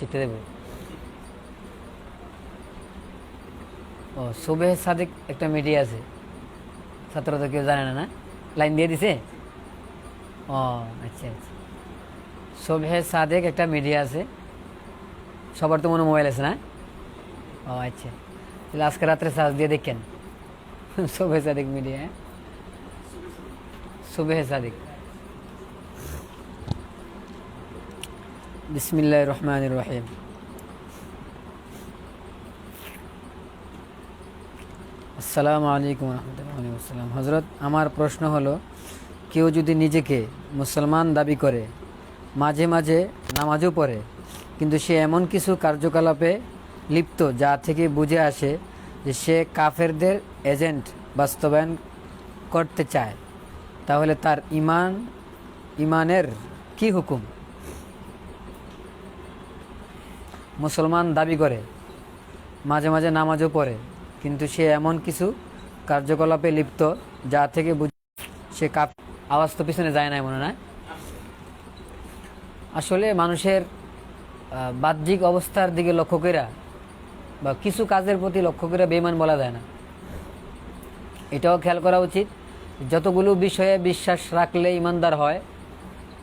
চিঠি দেবো। ও সুবেহ সাদিক একটা মিডিয়া আছে, ছাত্র তো কেউ জানে না, না লাইন দিয়ে দিছে। ও আচ্ছা আচ্ছা, সুবেহ সাদিক একটা মিডিয়া আছে, সবার তো মনে মোবাইল আছে না? ও আচ্ছা, তাহলে আজকে রাত্রে চার্জ দিয়ে দেখেন। সুবেহ সাদিক মিডিয়া, সুবেহ সাদিক। বিসমিল্লাহির রহমানির রহিম। আসসালামু আলাইকুম রহমতুল্লাহি আসসালাম। হজরত, আমার প্রশ্ন হলো, কেউ যদি নিজেকে মুসলমান দাবি করে, মাঝে মাঝে নামাজও পড়ে, কিন্তু সে এমন কিছু কার্যকলাপে লিপ্ত যা থেকে বুঝে আসে যে সে কাফেরদের এজেন্ট বাস্তবায়ন করতে চায়, তাহলে তার ইমানের কি হুকুম? মুসলমান দাবি করে, মাঝে মাঝে নামাজও পড়ে, কিন্তু সে এমন কিছু কার্যকলাপে লিপ্ত যা থেকে সে আওয়াজ তো পিছনে যায় না মনে হয়। আসলে মানুষের বাহ্যিক অবস্থার দিকে লক্ষ্য করে বা কিছু কাজের প্রতি লক্ষ্য করে বেঈমান বলা যায় না। এটাও খেয়াল করা উচিত, যতগুলো বিষয়ে বিশ্বাস রাখলে ইমানদার হয়,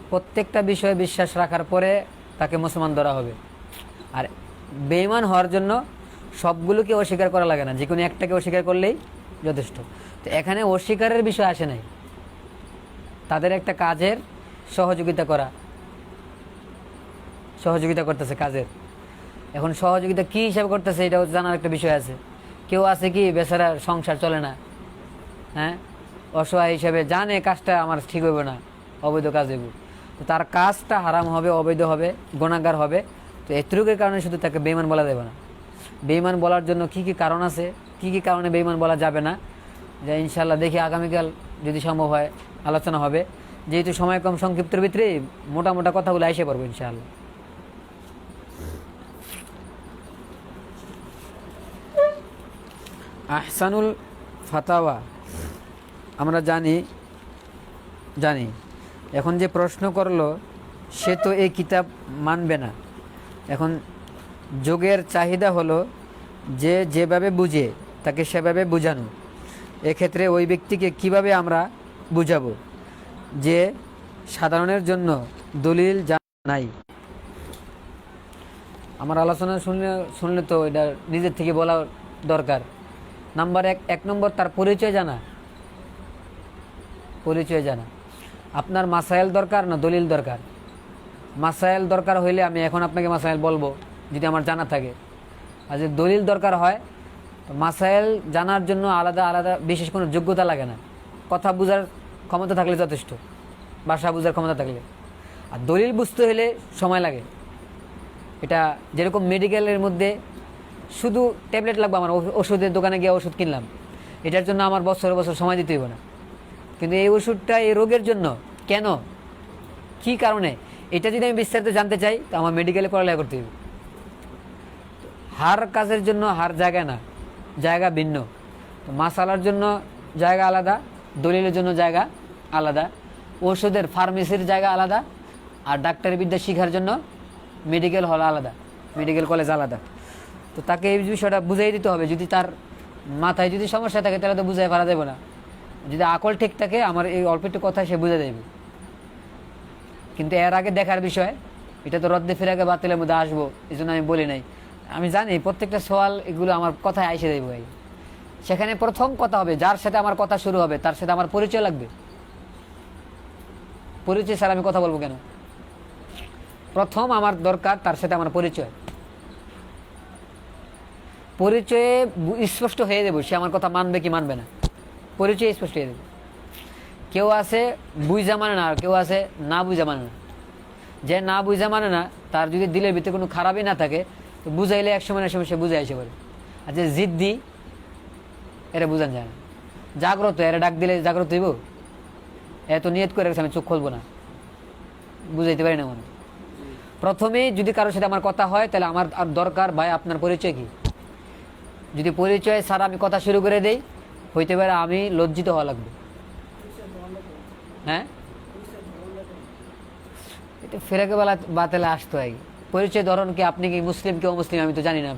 প্রত্যেকটা বিষয়ে বিশ্বাস রাখার পরে তাকে মুসলমান ধরা হবে। আর বেঈমান হওয়ার জন্য সবগুলোকে অস্বীকার করা লাগে না, যে কোনো একটাকে অস্বীকার করলেই যথেষ্ট। তো এখানে অস্বীকারের বিষয় আসে নাই, তাদের একটা কাজের সহযোগিতা করতেছে কাজের। এখন সহযোগিতা কি হিসাবে করতেছে এটাও জানার একটা বিষয় আছে। কেউ আছে কি বেচারা সংসার চলে না, হ্যাঁ, অসহায় হিসাবে জানে কাজটা আমার ঠিক হইব না, অবৈধ কাজ হইব, তো তার কাজটা হারাম হবে, অবৈধ হবে, গুনাহগার হবে। তো এতটুকুর কারণে শুধু তাকে বেঈমান বলা যাবে না। বেঈমান বলার জন্য কি কি কারণ আছে, কি কি কারণে বেঈমান বলা যাবে না, যা ইনশাআল্লাহ দেখি আগামীকাল যদি সম্ভব হয় আলোচনা হবে। যেহেতু সময় কম, সংক্ষিপ্তের ভিতরে মোটা মোটা কথাগুলো এসে পড়বো ইনশাআল্লাহ। আহসানুল ফাতাওয়া আমরা জানি। এখন যে প্রশ্ন করলো সে তো এই কিতাব মানবে না। এখন যুগের চাহিদা হলো যে যেভাবে বুঝে তাকে সেভাবে বোঝানো। এক্ষেত্রে ওই ব্যক্তিকে কিভাবে আমরা বুঝাবো যে সাধারণের জন্য দলিল নাই? আমার আলোচনা শুনলে তো এটা নিজের থেকে বলা দরকার। নাম্বার এক নম্বর, তার পরিচয় জানা। আপনার মাসাইল দরকার না দলিল দরকার? মাসাইল দরকার হইলে আমি এখন আপনাকে মাসাইল বলবো যদি আমার জানা থাকে। আর যদি দলিল দরকার হয়, তো মাসাইল জানার জন্য আলাদা আলাদা বিশেষ কোনো যোগ্যতা লাগে না, কথা বোঝার ক্ষমতা থাকলে যথেষ্ট, ভাষা বোঝার ক্ষমতা থাকলে। আর দলিল বুঝতে হলে সময় লাগে। এটা যেরকম মেডিকেলের মধ্যে শুধু ট্যাবলেট লাগবে, আমার ওষুধের দোকানে গিয়ে ওষুধ কিনলাম, এটার জন্য আমার বছর বছর সময় দিতে হইব না। কিন্তু এই ওষুধটা এই রোগের জন্য কেন, কি কারণে, এটা যদি আমি বিস্তারিত জানতে চাই তো আমার মেডিকেলে পড়ালেখা করতে হবে। হার কাজের জন্য হার জায়গা না, জায়গা ভিন্ন। তো মাসালার জন্য জায়গা আলাদা, দলিলের জন্য জায়গা আলাদা, ওষুধের ফার্মেসির জায়গা আলাদা, আর ডাক্তারি বিদ্যা শিখার জন্য মেডিকেল হল আলাদা, মেডিকেল কলেজ আলাদা। তো তাকে এই বিষয়টা বুঝাই দিতে হবে। যদি তার মাথায় যদি সমস্যা থাকে তাহলে তো বুঝাই পারা যাবে না। যদি আকল ঠিক থাকে, আমার এই অল্প একটু কথা সে বুঝে দেবে। কিন্তু এর আগে দেখার বিষয়, এটা তো রদ্দে ফেরাকে বাতিলের মধ্যে আসবো, এই জন্য আমি বলি নাই। আমি জানি প্রত্যেকটা সওয়াল এগুলো আমার কথায় আইসে দেব। সেখানে প্রথম কথা হবে, যার সাথে আমার কথা শুরু হবে তার সাথে আমার পরিচয় লাগবে। পরিচয় স্যার আমি কথা বলবো কেন? প্রথম আমার দরকার তার সাথে আমার পরিচয়। পরিচয়ে স্পষ্ট হয়ে দেবো সে আমার কথা মানবে কি মানবে না, পরিচয় স্পষ্ট হয়ে দেবে। কেউ আছে বুঝা মানে না, আর কেউ আছে না বুঝা মানে না। যে না বুঝা মানে না, তার যদি দিলের ভিতরে কোনো খারাপই না থাকে, তো বুঝাইলে একসময় সে বুঝে আসে পারে। আর যে জিদ্দি, এরা বুঝান যায় না। জাগ্রত, এরা ডাক দিলে জাগ্রত হইব, এত নিয়ত করে আমি চোখ খুলবো না, বুঝাইতে পারি না মনে। প্রথমেই যদি কারোর সাথে আমার কথা হয়, তাহলে আমার আর দরকার, ভাই আপনার পরিচয় কি? যদি পরিচয় ছাড়া আমি কথা শুরু করে দেই, হইতে পারে আমি লজ্জিত হওয়া লাগবে। হ্যাঁ, এটা ফেরাকে বাতালে আসতো আগে। পরিচয় ধরন কি, আপনি কি মুসলিম কি অমুসলিম আমি তো জানি না।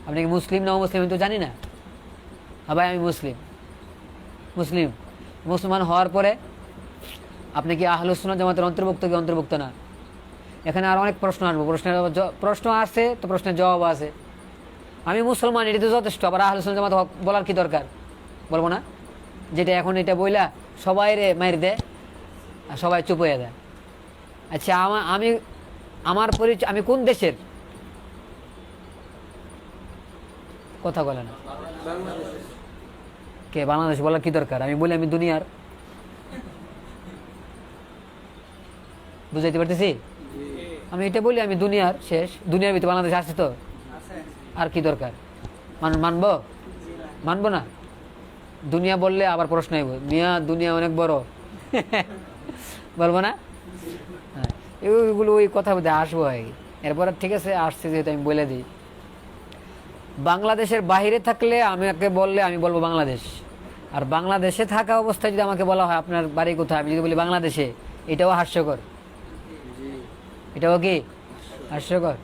আপনি কি মুসলিম না অমুসলিম আমি তো জানি না। ভাই আমি মুসলিম। মুসলমান হওয়ার পরে আপনি কি আহলুস সুন্নাহ জামাতের অন্তর্ভুক্ত কি অন্তর্ভুক্ত না? এখানে আর অনেক প্রশ্ন আসবে, প্রশ্ন আসছে তো প্রশ্নের জবাব আছে। আমি মুসলমান, এটি তো যথেষ্ট। আবার আহলুস সুন্নাহ জামাত বলার কি দরকার? বলবো না? যেটা এখন এটা বইলা সবাই রে মাইর দেয় আর সবাই চুপ হয়ে দেয়। আচ্ছা আমার পরিচয়, আমি কোন দেশের? কথা বলে না কে? বাংলাদেশ বলার কি দরকার? আমি বলি আমি দুনিয়ার। বুঝাইতে পারতেছি? আমি এটা বলি আমি দুনিয়ার শেষ। দুনিয়ার ভিতরে বাংলাদেশ আছে তো, আর কি দরকার? মানবো না? দুনিয়া বললে আবার প্রশ্ন আইব, মিয়া দুনিয়া অনেক বড়। বলবো না? হ্যাঁ, এগুলো ওই কথা বলতে আসবো। এরপর ঠিক আছে, আসছে যেহেতু আমি বলে দিই। বাংলাদেশের বাইরে থাকলে আমাকে বললে আমি বলবো বাংলাদেশ। আর বাংলাদেশে থাকা অবস্থায় যদি আমাকে বলা হয় আপনার বাড়ি কোথায়, আমি যদি বলি বাংলাদেশে, এটাও হাস্যকর। এটাও কি হাস্যকর?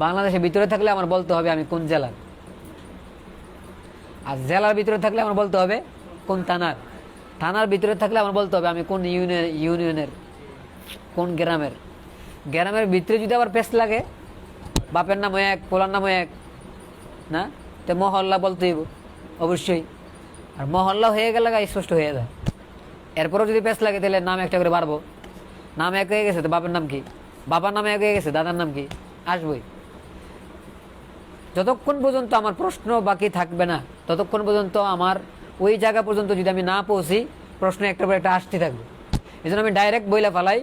বাংলাদেশের ভিতরে থাকলে আমার বলতে হবে আমি কোন জেলার, আর জেলার ভিতরে থাকলে আমার বলতে হবে কোন থানার, থানার ভিতরে থাকলে আমার বলতে হবে আমি কোন ইউনিয়নের, কোন গ্রামের। গ্রামের ভিতরে যদি আবার পেস্ট লাগে, বাপের নাম এক, পোলার নাম এক, না তো মহল্লা বলতে হইব অবশ্যই। আর মহল্লা হয়ে গেলে স্পষ্ট হয়ে যায়। এরপরও যদি পেস্ট লাগে তাহলে নাম একটা করে বাড়বো। নাম এক হয়ে গেছে তো বাপের নাম কি, বাবার নাম এক হয়ে গেছে, দাদার নাম কি, আসবই। যতক্ষণ পর্যন্ত আমার প্রশ্ন বাকি থাকবে না, ততক্ষণ পর্যন্ত আমার ওই জায়গা পর্যন্ত যদি আমি না পৌঁছি, প্রশ্ন একটা পর একটা আসতে থাকবে। এই জন্য আমি ডাইরেক্ট বইলা ফালাই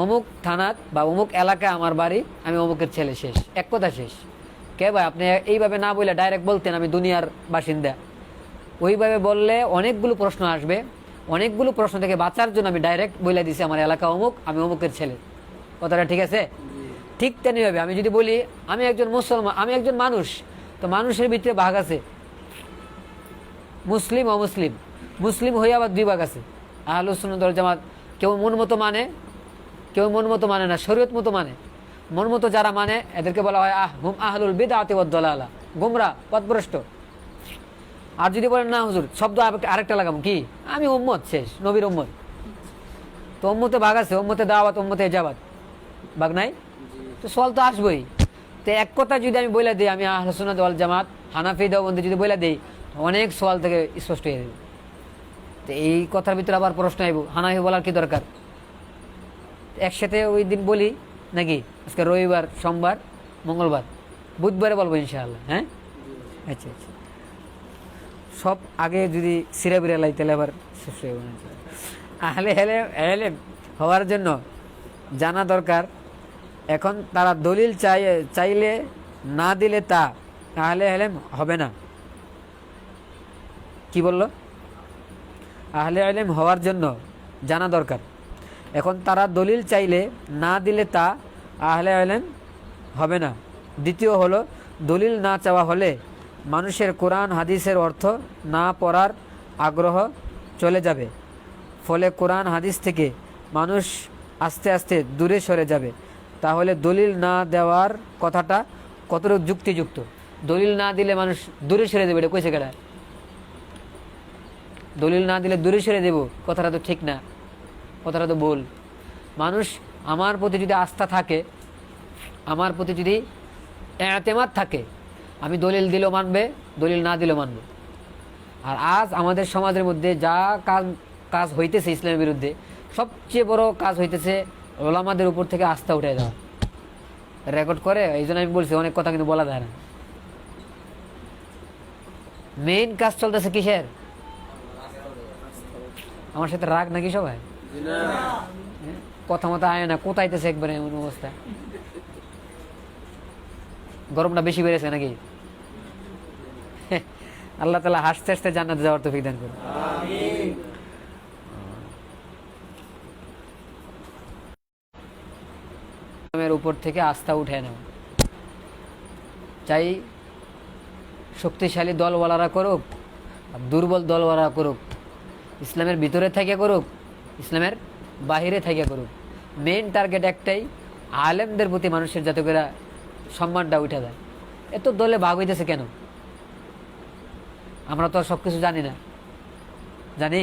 অমুক থানাত বা অমুক এলাকায় আমার বাড়ি, আমি অমুকের ছেলে, শেষ, এক কথা শেষ। কে ভাই আপনি এইভাবে না বলে ডাইরেক্ট বলতেন আমি দুনিয়ার বাসিন্দা। ওইভাবে বললে অনেকগুলো প্রশ্ন আসবে। অনেকগুলো প্রশ্ন থেকে বাঁচার জন্য আমি ডাইরেক্ট বলে দিছি আমার এলাকা অমুক, আমি অমুকের ছেলে। কথাটা ঠিক আছে? ঠিক তেমনিভাবে আমি যদি বলি আমি একজন মুসলমান, আমি একজন মানুষ, তো মানুষের ভিতরে ভাগ আছে মুসলিম অমুসলিম। মুসলিম হয়ে আবার দুই ভাগ আছে, আহলুস সুন্নাহ ওয়াল জামাত। কেউ মন মতো মানে, কেউ মন মতো মানে না, শরীয়ত মতো মানে। মন মতো যারা মানে এদেরকে বলা হয় হুম আহলুল বিদআতি ওয়াদ দালালা, গোমরা, পথভ্রষ্ট। আর যদি বলেন না হুজুর শব্দ আরেকটা লাগাম কি, আমি উম্মত, শেষ, নবীর উম্মত। তো উম্মতে ভাগ আছে, উম্মতে দাওয়াত, উম্মতে ইজাবাত, ভাগ নাই? তো সওয়াল তো আসবেই। তো এক কথা যদি আমি বলে দিই আমি আহলুস সুন্নাহ ওয়াল জামাত, হানাফি দেওবন্দি যদি বলে দিই, অনেক সওয়াল থেকে স্পষ্ট হয়ে যাবে। তো এই কথার ভিতরে আবার প্রশ্ন আইব, হানাফি বলার কি দরকার? একসাথে ওই দিন বলি নাকি? আজকে রবিবার, সোমবার, মঙ্গলবার, বুধবারে বলবো ইনশাআল্লাহ। হ্যাঁ, আচ্ছা আচ্ছা, সব আগে যদি সিরা বিরা লাই তাহলে আবার শেষ হয়ে যাবে। আহলে এলেম হওয়ার জন্য জানা দরকার, এখন তারা দলিল চাইলে না দিলে তা আহলে এলেম হবে না। কি বলল? আহলে এলেম হওয়ার জন্য জানা দরকার, এখন তারা দলিল চাইলে না দিলে তা আহলে এলেম হবে না। দ্বিতীয় হলো, দলিল না চাওয়া হলে মানুষের কোরআন হাদিসের অর্থ না পড়ার আগ্রহ চলে যাবে। ফলে কোরআন হাদিস থেকে মানুষ আস্তে আস্তে দূরে সরে যাবে। তাহলে দলিল না দেওয়ার কথাটা কতটুকু যুক্তিযুক্ত? দলিল না দিলে মানুষ দূরে সরে দেবে, এটা কইছে কেডা? দলিল না দিলে দূরে সরে দেব, কথাটা তো ঠিক না, কথাটা তো ভুল। মানুষ আমার প্রতি যদি আস্থা থাকে, আমার প্রতি যদি এতেমাদ থাকে, আমি দলিল দিলেও মানবে, দলিল না দিলেও মানবে। আর আজ আমাদের সমাজের মধ্যে যা কাজ হইতেছে ইসলামের বিরুদ্ধে, সবচেয়ে বড় কাজ হইতেছে ওলামাদের উপর থেকে আস্থা উঠে দেওয়া। রেকর্ড করে, এই জন্য আমি বলছি অনেক কথা কিন্তু বলা যায় না। মেইন কাজ চলতেছে কিসের? আমার সাথে রাগ নাকি সবাই? কথা মতো আয় না, কোথাইতেছে একবারে এমন অবস্থা। গরমটা বেশি বেড়েছে নাকি? আল্লাহ তাআলা হাসতে হাসতে জান্নাতে যাওয়ার তৌফিক দান করুন। ইসলামের উপর থেকে আস্থা উঠে নাও, চাই শক্তিশালী দলওয়ালারা করুক আর দুর্বল দলওয়ালা করুক, ইসলামের ভিতরে থেকে করুক, ইসলামের বাহিরে থেকে করুক, মেইন টার্গেট একটাই, আলেমদের প্রতি মানুষের যাতে করে সম্মানটা উঠে যায়। এত দলে ভাগ হইতেছে কেন? আমরা তো আর সব কিছু জানি না। জানি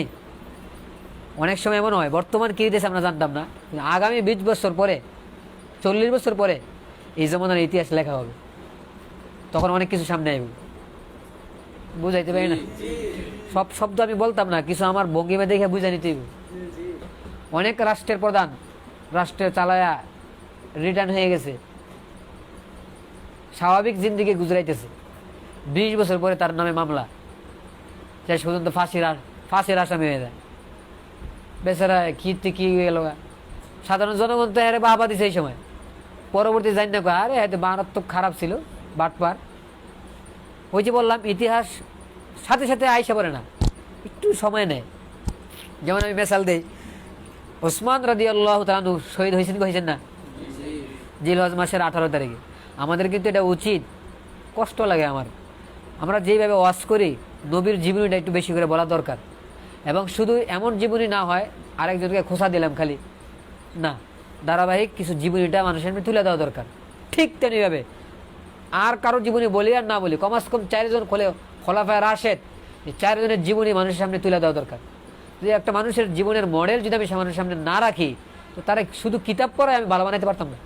অনেক সময় এমন হয় বর্তমান কী হইতেছে আমরা জানতাম না, আগামী 20 বছর পরে 40 বছর পরে এই জমানার ইতিহাস লেখা হবে, তখন অনেক কিছু সামনে আসবে। বুঝাইতে পারি না, সব শব্দ আমি বলতাম না, কিছু আমার ভঙ্গিমা দেখে বুঝাই নিতে হইব। অনেক রাষ্ট্রের প্রধান রাষ্ট্রের চালায়া রিটার্ন হয়ে গেছে, স্বাভাবিক জিন্দিগি গুজরাইতেছে, 20 বছর পরে তার নামে মামলা, শেষ পর্যন্ত ফাঁসির আসামি হয়ে যায়। বেচারা কি গেল, সাধারণ জনগণ তো আরে বাবা দিছে এই সময়, পরবর্তী জানি না আরে হয়তো মারাত্মক খারাপ ছিল, বাটপার। ওই যে বললাম ইতিহাস সাথে সাথে আইসা পড়ে না, একটু সময় নেয়। যেমন আমি মেসাল দেই, ওসমান রাদিয়াল্লাহু তাআলা আনহু শহীদ হয়েছেন কি হয়েছেন না? জিলহজ মাসের 18 তারিখে। আমাদের কিন্তু এটা উচিত, কষ্ট লাগে আমরা যেইভাবে ওয়াজ করি নবীর জীবনীটা একটু বেশি করে বলা দরকার। এবং শুধু এমন জীবনী না হয় আরেকজনকে খোঁচা দিলাম খালি, না, ধারাবাহিক কিছু জীবনীটা মানুষের সামনে তুলে দেওয়া দরকার। ঠিক তেমনিভাবে আর কারোর জীবনী বলি আর না বলি, কমাস কম 4 জন খোলাফায়ে রাশেদ, এই 4 জনের জীবনী মানুষের সামনে তুলে দেওয়া দরকার। যদি একটা মানুষের জীবনের মডেল যদি আমি মানুষের সামনে না রাখি, তো তারা শুধু কিতাব পড়ায় আমি ভালো বানাইতে পারতাম না।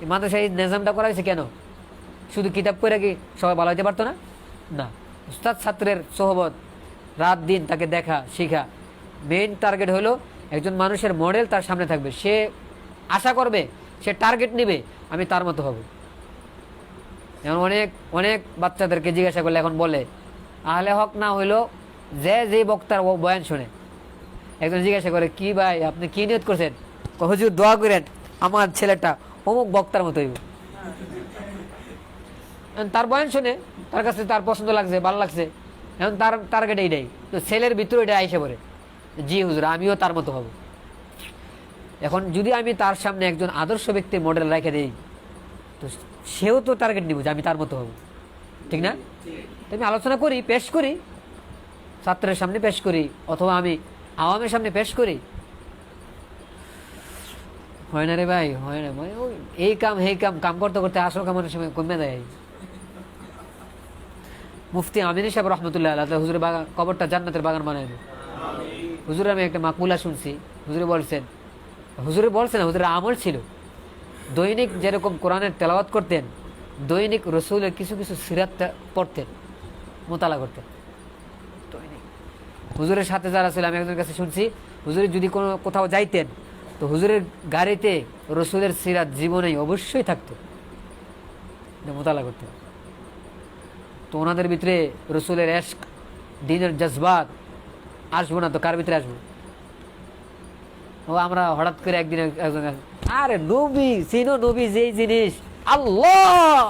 এই মাদ্রাসায় এই নিজামটা করা হয়েছে কেন? শুধু কিতাব পড়ে কি সবাই ভালো হইতে পারতো না? না, উস্তাদ ছাত্রের সোহবত, রাত দিন তাকে দেখা শেখা। মেইন টার্গেট হলো একজন মানুষের মডেল তার সামনে থাকবে, সে আশা করবে, সে টার্গেট নিবে আমি তার মতো হব। যেমন অনেক বাচ্চাদেরকে জিজ্ঞাসা করলে এখন বলে আহলে হক না হইলো যে বক্তার বয়ান শুনে। একজন জিজ্ঞাসা করে, কি ভাই আপনি কি নিয়ত করছেন? হুজুর দোয়া করেন আমার ছেলেটা অমুক বক্তার মতো হইব। তার বয়ান শুনে তার কাছে তার পছন্দ লাগছে, ভালো লাগছে, এখন তার টার্গেট এইটাই। তো ছেলের ভিতরে এটা আইসে পড়ে, জি হুজুর আমিও তার মতো হব। এখন যদি আমি তার সামনে একজন আদর্শ ব্যক্তির মডেল রেখে দিই, তো সেও তো টার্গেট নিব যে আমি তার মতো হব, ঠিক না? আমি আলোচনা করি, পেশ করি, ছাত্রের সামনে পেশ করি, অথবা আমি আওয়ামের সামনে পেশ করি। হয় না রে ভাই, হয় না। এই কাম কাম করতে করতে আসল কামানোর সময় কমে দেয়। মুফতি আমিন সাহেব রহমতুল্লাহ আল্লাহ হুজুরের বাগান, কবরটা জান্নাতের বাগান বানায়। হুজুরের আমি একটা মাকুলা শুনছি, হুজুরে বলছেন হুজুরের আমল ছিল দৈনিক যেরকম কোরআনের তেলাওয়াত করতেন, দৈনিক রসুলের কিছু কিছু সিরাত পড়তেন, মোতালা করতেন দৈনিক। হুজুরের সাথে যারা ছিল, আমি একজনের কাছে শুনছি, হুজুরের যদি কোথাও যাইতেন তো হুজুরের গাড়িতে রসুলের সিরাত জীবনেই অবশ্যই থাকতো, মোতালা করতেন। তো ওনাদের ভিতরে রসুলের এশক, দিনের জজবাত আসবো না তো কার ভিতরে আসবো? ও আমরা হঠাৎ করে একদিন একজন, আরে নবী চিনো, নবী যেই জিনিস আল্লাহ,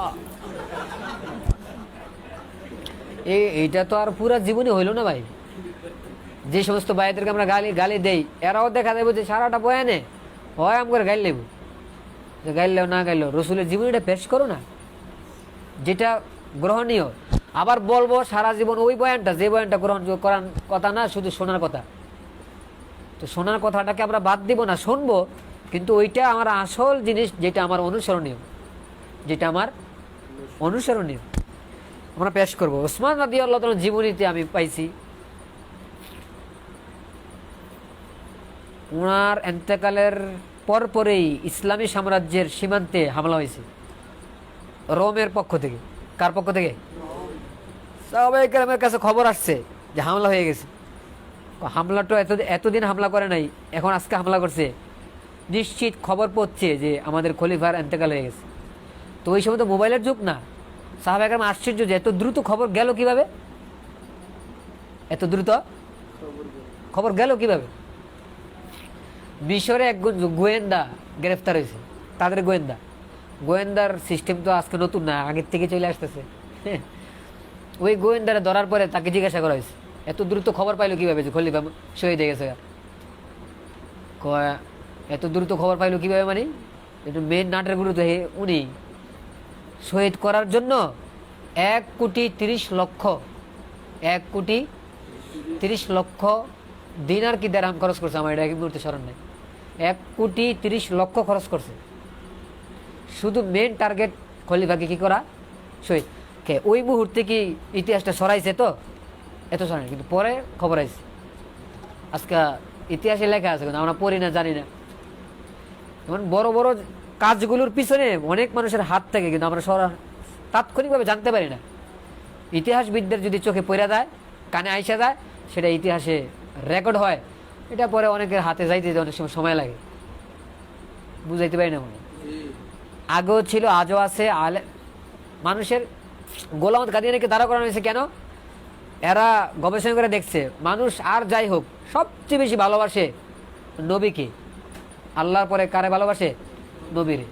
এইটা তো আর পুরা জীবনে হইল না ভাই। যে সমস্ত ভাইদেরকে আমরা গালি দেই, এরাও দেখা যাবে যে সারাটা বয়ানে হয় আমার গাইল লেব, যে গাইলেও না গাইলেও রসুলের জীবনীটা পেশ করো না, যেটা গ্রহণীয়। আবার বলবো সারা জীবন ওই বয়ানটা, যে বয়ানটা গ্রহণ করার কথা না, শুধু শোনার কথা। তো শোনার কথাটাকে আমরা বাদ দিব না, শুনবো, কিন্তু ওইটা আমার আসল জিনিস, যেটা আমার অনুসরণীয় আমরা পেশ করবো। ওসমান রাদিয়াল্লাহু তাআলা জীবনীতে আমি পাইছি, ওনার এন্তেকালের পরপরেই ইসলামী সাম্রাজ্যের সীমান্তে হামলা হয়েছে রোমের পক্ষ থেকে। কার পক্ষ থেকে? সাহাবায়ে কেরামের কাছে খবর আসছে যে হামলা হয়ে গেছে। হামলাটা এতদিন হামলা করে নাই, এখন আজকে হামলা করছে, নিশ্চিত খবর পড়ছে যে আমাদের খলিফার এন্তেকাল হয়ে গেছে। তো ওই সময় তো মোবাইলের যুগ না। সাহাবায়ে কেরাম আশ্চর্য যে এত দ্রুত খবর গেল কিভাবে, এত দ্রুত খবর গেল কিভাবে। মিশরে এক গোয়েন্দা গ্রেফতার হয়েছে, তাদের গোয়েন্দার সিস্টেম তো আজকে নতুন না, আগের থেকে চলে আসতেছে। ওই গোয়েন্দারা ধরার পরে তাকে জিজ্ঞাসা করা হয়েছে, এত দ্রুত খবর পাইলো কিভাবে যে খলিফা শহীদ হয়ে গেছে? এত দ্রুত খবর পাইলো কিভাবে, মানে একটু মেন নাটের গুরু তো উনি শহীদ করার জন্য 1,30,00,000 দিনার কি দেড়হাম খরচ করছে, আমার এটা কি মুহূর্তে স্মরণ নেই। 1,30,00,000 খরচ করছে শুধু মেন টার্গেট খলিফাকে কি করা, শহীদ। ওই মুহূর্তে কি ইতিহাসটা সরাইছে? তো এত সরাই, কিন্তু পরে খবর আইছে, আজকে ইতিহাসে লেখা আছে, কিন্তু আমরা পড়ি না, জানি না। যেমন বড় বড় কাজগুলোর পিছনে অনেক মানুষের হাত থাকে, কিন্তু আমরা তাৎক্ষণিকভাবে জানতে পারি না। ইতিহাসবিদদের যদি চোখে পড়ে যায়, কানে আইসা যায়, সেটা ইতিহাসে রেকর্ড হয়। এটা পরে অনেকের হাতে যাইতে অনেক সময় লাগে, বুঝাইতে পারি না। মনে আগেও ছিল, আজও আছে। মানুষের গোলাম কাদিয়ানিকে দাঁড়া করানো হয়েছে কেন? এরা গবেষণা করে দেখছে মানুষ আর যাই হোক সবচেয়ে বেশি ভালোবাসে নবীকে, আল্লাহর পরে কারে ভালোবাসে? নবীরে।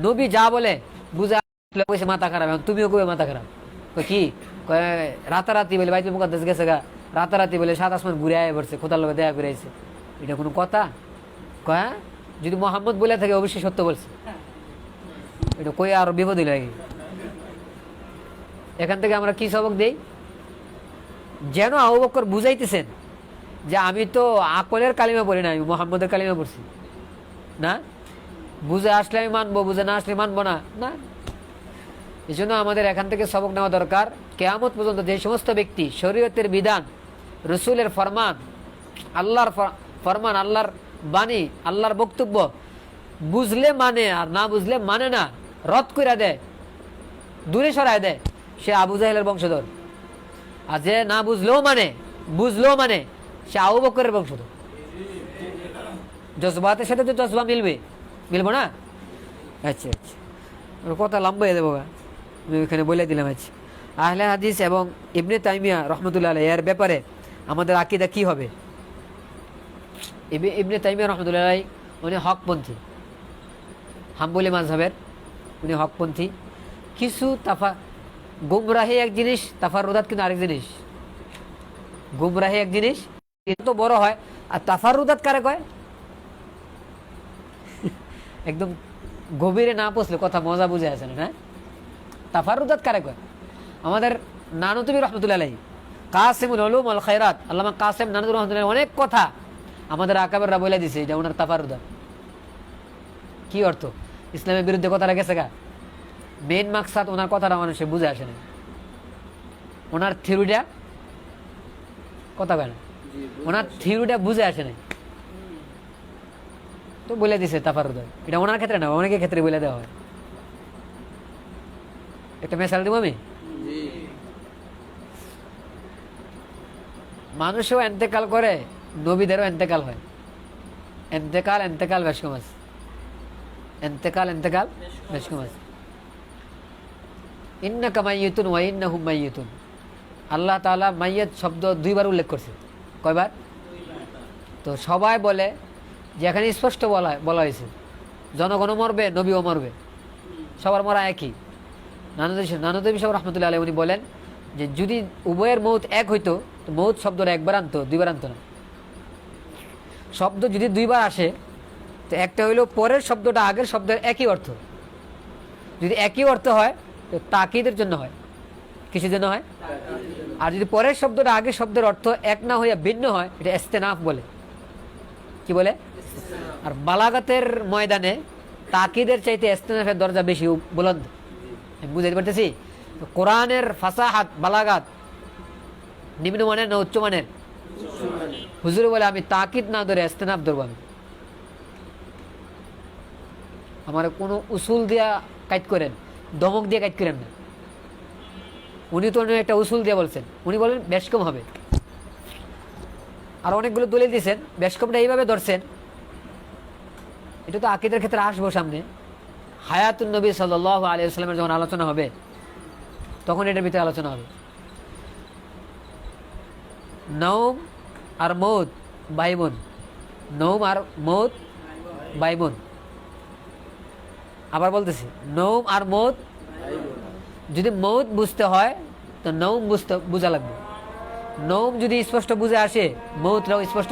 নবী যা বলে বুঝে মাথা খারাপ। এখন তুমিও কবে মাথা খারাপ? কি রাতারাতি বলে বাইতুল মুকাদ্দাস গেছে গা, রাতারাতি বলে 7 আসমান ঘুরে আয় পড়ছে, খোদার লোক দেয়া ফিরাইছে, এটা কোনো কথা? কয় যদি মোহাম্মদ বলে থাকে অবশ্যই সত্য বলছে, এটা কই আরো বিপদ লাগে। এখান থেকে আমরা কি সবক দেই? যেন আবু বকর বুঝাইতেছেন যে আমি তো আকলের কালিমা পড়ি না, আমি মোহাম্মদের কালিমা পড়ছি না, বুঝে আসলে আমি মানবো, বুঝে না আসলে মানবো না। না, এই জন্য আমাদের এখান থেকে সবক নেওয়া দরকার। কিয়ামত পর্যন্ত যে সমস্ত ব্যক্তি শরীয়তের বিধান, রসুলের ফরমান, আল্লাহর ফরমান, আল্লাহর বাণী, আল্লাহর বক্তব্য বুঝলে মানে আর না বুঝলে মানে না, রদ করে দেয়, দূরে সরায় দেয়, সে আবু জাহেলের বংশধর। আর যে না বুঝলেও মানে, বুঝলেও মানে, সে আবু বকরের বংশধর। জজবাতের সাথে তো জজবা মিলবো না। আচ্ছা আচ্ছা, কথা লম্বা হয়ে দেবো, আমি ওইখানে বলে দিলাম। আচ্ছা, আহলে হাদিস এবং ইবনে তাইমিয়া রহমতুল্লাহ আলাইহি এর ব্যাপারে আমাদের আকীদা কি হবে? ইবনে তাইমিয়া রহমতুল্লাহ আলাইহি উনি হকপন্থী, হাম্বলি মাযহাবের, উনি হকপন্থী। কিছু গুমরাহি এক জিনিস, তাফারুদাত কিন্তু আরেক জিনিস। গুমরাহি এক জিনিস, এত বড় হয়, আর তাফারুদাত কারে কয়? একদম গভীরে না পৌঁছলে কথা মজা বুঝে আছে না। তাফারুদাত কারে কয়? আমাদের নানুতুবি রহমতুল্লাহ আলাইহি, কাসিমুল উলুম ওয়াল খায়রাত, আল্লামা কাসেম নানুতুবি রহমতুল্লাহ অনেক কথা আমাদের আকাবেররা বলে দিছে, এটা ওনার তাফারুদাত। কি অর্থ? ইসলামের বিরুদ্ধে কথাটা গেছে গা, মেন মাকসাদ ওনার কথাটা মানুষের বুঝে আসে না, ওনার থিওরিটা কথা কয় না, ওনার থিওরিটা বুঝে আসে না, তো বলে দিছে তাফারুদাত। এটা ওনার ক্ষেত্রে না, অনেকের ক্ষেত্রে বলে দেওয়া হয়। একটা মেসাল দিব আমি। মানুষও এন্তেকাল করে, নবীদেরও এন্তেকাল হয়। এন্তেকাল বেশ কম আছে, এন্তেকাল বেশ কম আছে। ইন্নাকা মাইয়িতুন ওয়া ইন্নাহুম মাইয়িতুন, আল্লাহ তাআলা মাইয়াত শব্দ 2 বার উল্লেখ করছে। কয়বার? তো সবাই বলে যে এখানে স্পষ্ট বলা হয়েছে জনগণও মরবে, নবীও মরবে, সবার মরা একই। নানুতুবি সাহেব রহমতুল্লাহ আলাইহি উনি বলেন যে যদি উভয়ের মৌত এক হইতো, তো মৌত শব্দটা একবার আনতো, 2 বার আনতো না। শব্দ যদি 2 বার আসে, তো একটা হইলো পরের শব্দটা আগের শব্দের একই অর্থ। যদি একই অর্থ হয় তো তাকিদের জন্য হয়, কিসের জন্য হয়? আর যদি পরের শব্দটা আগের শব্দের অর্থ এক না হইয়া ভিন্ন হয়, এটা ইস্তেনাফ বলে। কি বলে? আর বালাগাতের ময়দানে তাকিদের চাইতে ইস্তেনাফের দরজা বেশি বুলন্দ। আমি বুঝাইতে পারতেছি? কোরআনের ফাসাহাত, বালাগাত নিম্নমানের না উচ্চমানের? হুজুর বলে আমি তাকিদ না ধরে ইস্তেনাফ ধরবো। আমি আমার কোনো উসুল দিয়া কাজ করেন, দমক দিয়ে কাজ করেন না। উনি তো একটা উসুল দিয়ে বলছেন, উনি বলেন বেশ কম হবে। আর অনেকগুলো দলিল দিয়েছেন, বেশ কমটা এইভাবে ধরছেন। এটা তো আকীদার ক্ষেত্রে আসবো সামনে। হায়াতুন নবী সাল্লাল্লাহু আলাইহি ওয়াসাল্লামের যখন আলোচনা হবে, তখন এটার ভিতরে আলোচনা হবে। নওম আর মৌত ভাই বোন, নওম আর মৌত ভাই বোন। আবার বলতেছি, নওম আর মৌত, যদি মৌত বুঝতে হয় তো নওম বুঝা লাগবে। নওম যদি স্পষ্ট বুঝে আসে, মৌতরাও স্পষ্ট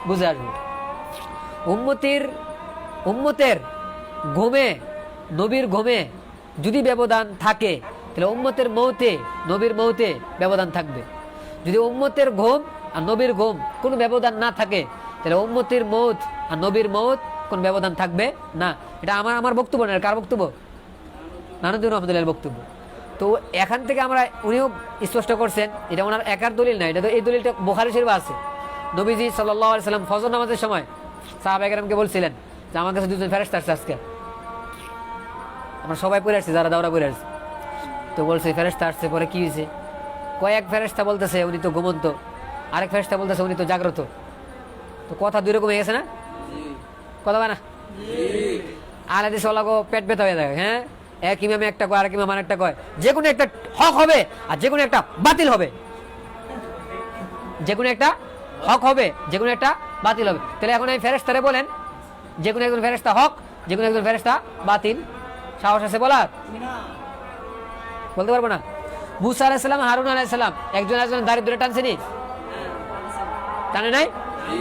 বুঝে আসবে। উম্মতের ঘুমে, নবীর ঘুমে যদি ব্যবধান থাকে, তাহলে উম্মতের মৌতে, নবীর মৌতে ব্যবধান থাকবে। যদি উম্মতের ঘুম আর নবীর ঘুম কোনো ব্যবধান না থাকে, তাহলে উম্মতের মৌত আর নবীর মৌত কোন ব্যবধান থাকবে না। এটা আমার বক্তব্য না, কার বক্তব্য? নানুদ্দিন রহমতুল্লাহর বক্তব্য। তো এখান থেকে আমরা, উনিও স্পষ্ট করছেন এটা ওনার একার দলিল না, এটা তো এই দলিলটা বুখারী শরীফে আছে। নবীজি সাল্লাল্লাহু আলাইহি সাল্লাম ফজর নামাজের সময় সাহাবায়ে কেরামকে বলছিলেন যে আমার কাছে দুজন ফেরেশতা আসছে আজকে, আমরা সবাই পড়ে আসছি, যারা দাওরা পড়ে আসছি। তো বলছে ফেরেশতা আসছে, পরে কি হয়েছে? কয়েক ফেরেশতা বলতেছে উনি তো ঘুমন্ত, আরেক ফেরেশতা বলতেছে উনি তো জাগ্রত। তো কথা দুই রকম হয়ে গেছে না? কথা বলে না? আর হাদিস ওয়ালাগো পেট ব্যথা হয়ে যায়। হ্যাঁ, এক ইমামে একটা কয়, আরেক ইমাম আরেকটা কয়। যে কোনো একটা হক হবে আর যে কোনো একটা বাতিল হবে, যে কোনো একটা হক হবে, যে কোনো একটা বাতিল হবে। তাহলে এখন এই ফেরেশতারে বলেন যে কোনো একজন ফেরেশতা হক, যে কোনো একজন ফেরেশতা বাতিল, সাহস আছে বলার? বলতে পারবো না। মুসা আলাইহিস সালাম, হারুন আলাইহিস সালাম একজন একজন দাড়ি ধরে টানছেনি? টানে নাই?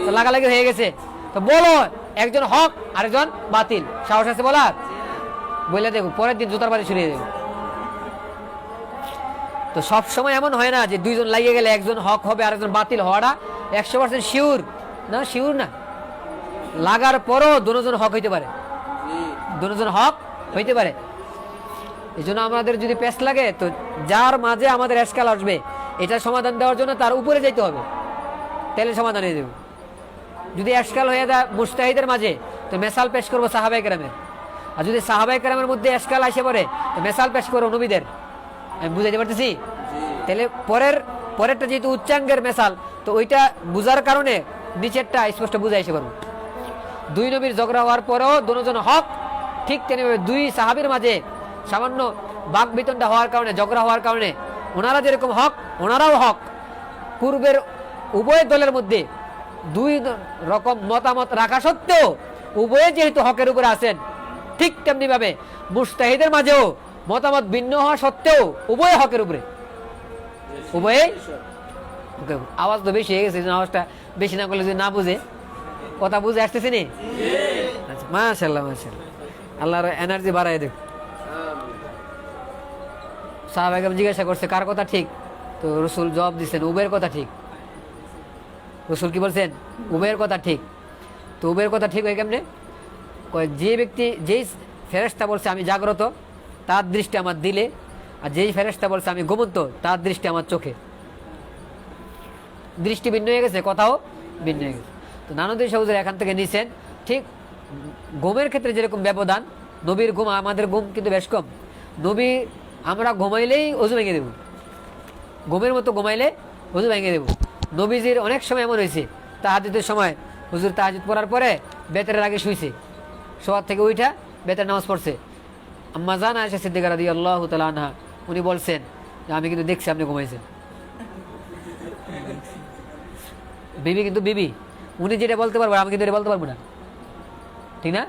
তো লাগালাগি হয়ে গেছে। তো বলো একজন হক আরেকজন বাতিল, সাহস আছে বলার? বলে দেখো, পরের দিন জুতার বাড়ি ছড়িয়ে দেবো। তো সব সময় এমন হয় না যে দুইজন লাগিয়ে গেলে একজন হক হবে আরেকজন বাতিল হওয়াটা 100% শিওর না, শিওর না। লাগার পরও দুজন হক হইতে পারে, দুজন হক হইতে পারে। এই জন্য আমাদের যদি পেশ লাগে, তো যার মাঝে আমাদের এশকাল আসবে এটা সমাধান দেওয়ার জন্য তার উপরে যেতে হবে, তাহলে সমাধান হয়ে যাবে। যদি এশকাল হয়ে যায় মুজতাহিদের মাঝে, তো মেসাল পেশ করবো সাহাবায়ে কেরামের। আর যদি সাহাবায়ে কেরামের মধ্যে এশকাল আসে পড়ে, তো মেসাল পেশ করবো নবীদের। আমি বুঝাইতে পারতেছি? তাহলে পরেরটা যেহেতু উচ্চাঙ্গের মেসাল, তো ওইটা বুঝার কারণে নিচেরটা স্পষ্ট বুঝাই এসে পারবো। দুই নবীর ঝগড়া হওয়ার পরেও দুজন হক, ঠিক তেমনিভাবে দুই সাহাবীর মাঝে সামান্য বাক বিতণ্ডা হওয়ার কারণে, ঝগড়া হওয়ার কারণে ওনারা যেরকম হক ওনারাও হক। পূর্বের উভয় দলের মধ্যে দুই রকম মতামত রাখা সত্ত্বেও উভয়ে যেহেতু হকের উপরে আছেন, ঠিক তেমনি ভাবে মুজতাহিদের মাঝেও মতামত ভিন্ন হওয়া সত্ত্বেও উভয় হকের উপরে, উভয়ে। আওয়াজ তো বেশি হয়ে গেছে, আওয়াজটা বেশি না করলে যদি না বুঝে, কথা বুঝে আসতেছি নি? আচ্ছা, মাশাআল্লাহ মাশাআল্লাহ, আল্লাহর এনার্জি বাড়ায় দেখ। সাহাবায়ে কেরাম জিজ্ঞাসা করছে কার কথা ঠিক, তো রাসূল জবাব দিচ্ছেন উভয়ের কথা ঠিক। রাসূল কি বলছেন? উভয়ের কথা ঠিক। তো উভয়ের কথা ঠিক হয় কেমনে? যে ব্যক্তি, যেই ফেরেশতা বলছে আমি জাগ্রত, তার দৃষ্টি আমার দিলে, আর যেই ফেরেশতা বলছে আমি ঘুমন্ত, তার দৃষ্টি আমার চোখে। দৃষ্টি ভিন্ন হয়ে গেছে, কথাও ভিন্ন হয়ে গেছে। তো নানুদ্দিন শাহ হুজুর এখান থেকে নিছেন, ঠিক ঘুমের ক্ষেত্রে যেরকম ব্যবধান, নবীর ঘুম আমাদের ঘুম কিন্তু বেশ কম। নবী আমরা ঘুমাইলেই অজু ভেঙে দেব, ঘুমের মতো ঘুমাইলে অজু ভেঙে দেব। নবীজির অনেক সময় এমন হয়েছে, তাহাজ্জুদের সময় হুজুর তাহাজ্জুদ পড়ার পরে বেতের আগে শুইছে, শোয়ার থেকে উঠা বেতের নামাজ পড়ছে। আম্মা জান আয়েশা সিদ্দিকা রাদিয়াল্লাহু তাআলা আনহা উনি বলছেন যে আমি কিন্তু দেখছি আপনি ঘুমাইছেন। বিবি কিন্তু বিবি, উনি যেটা বলতে পারবো আমি কিন্তু এটা বলতে পারবো না, ঠিক না?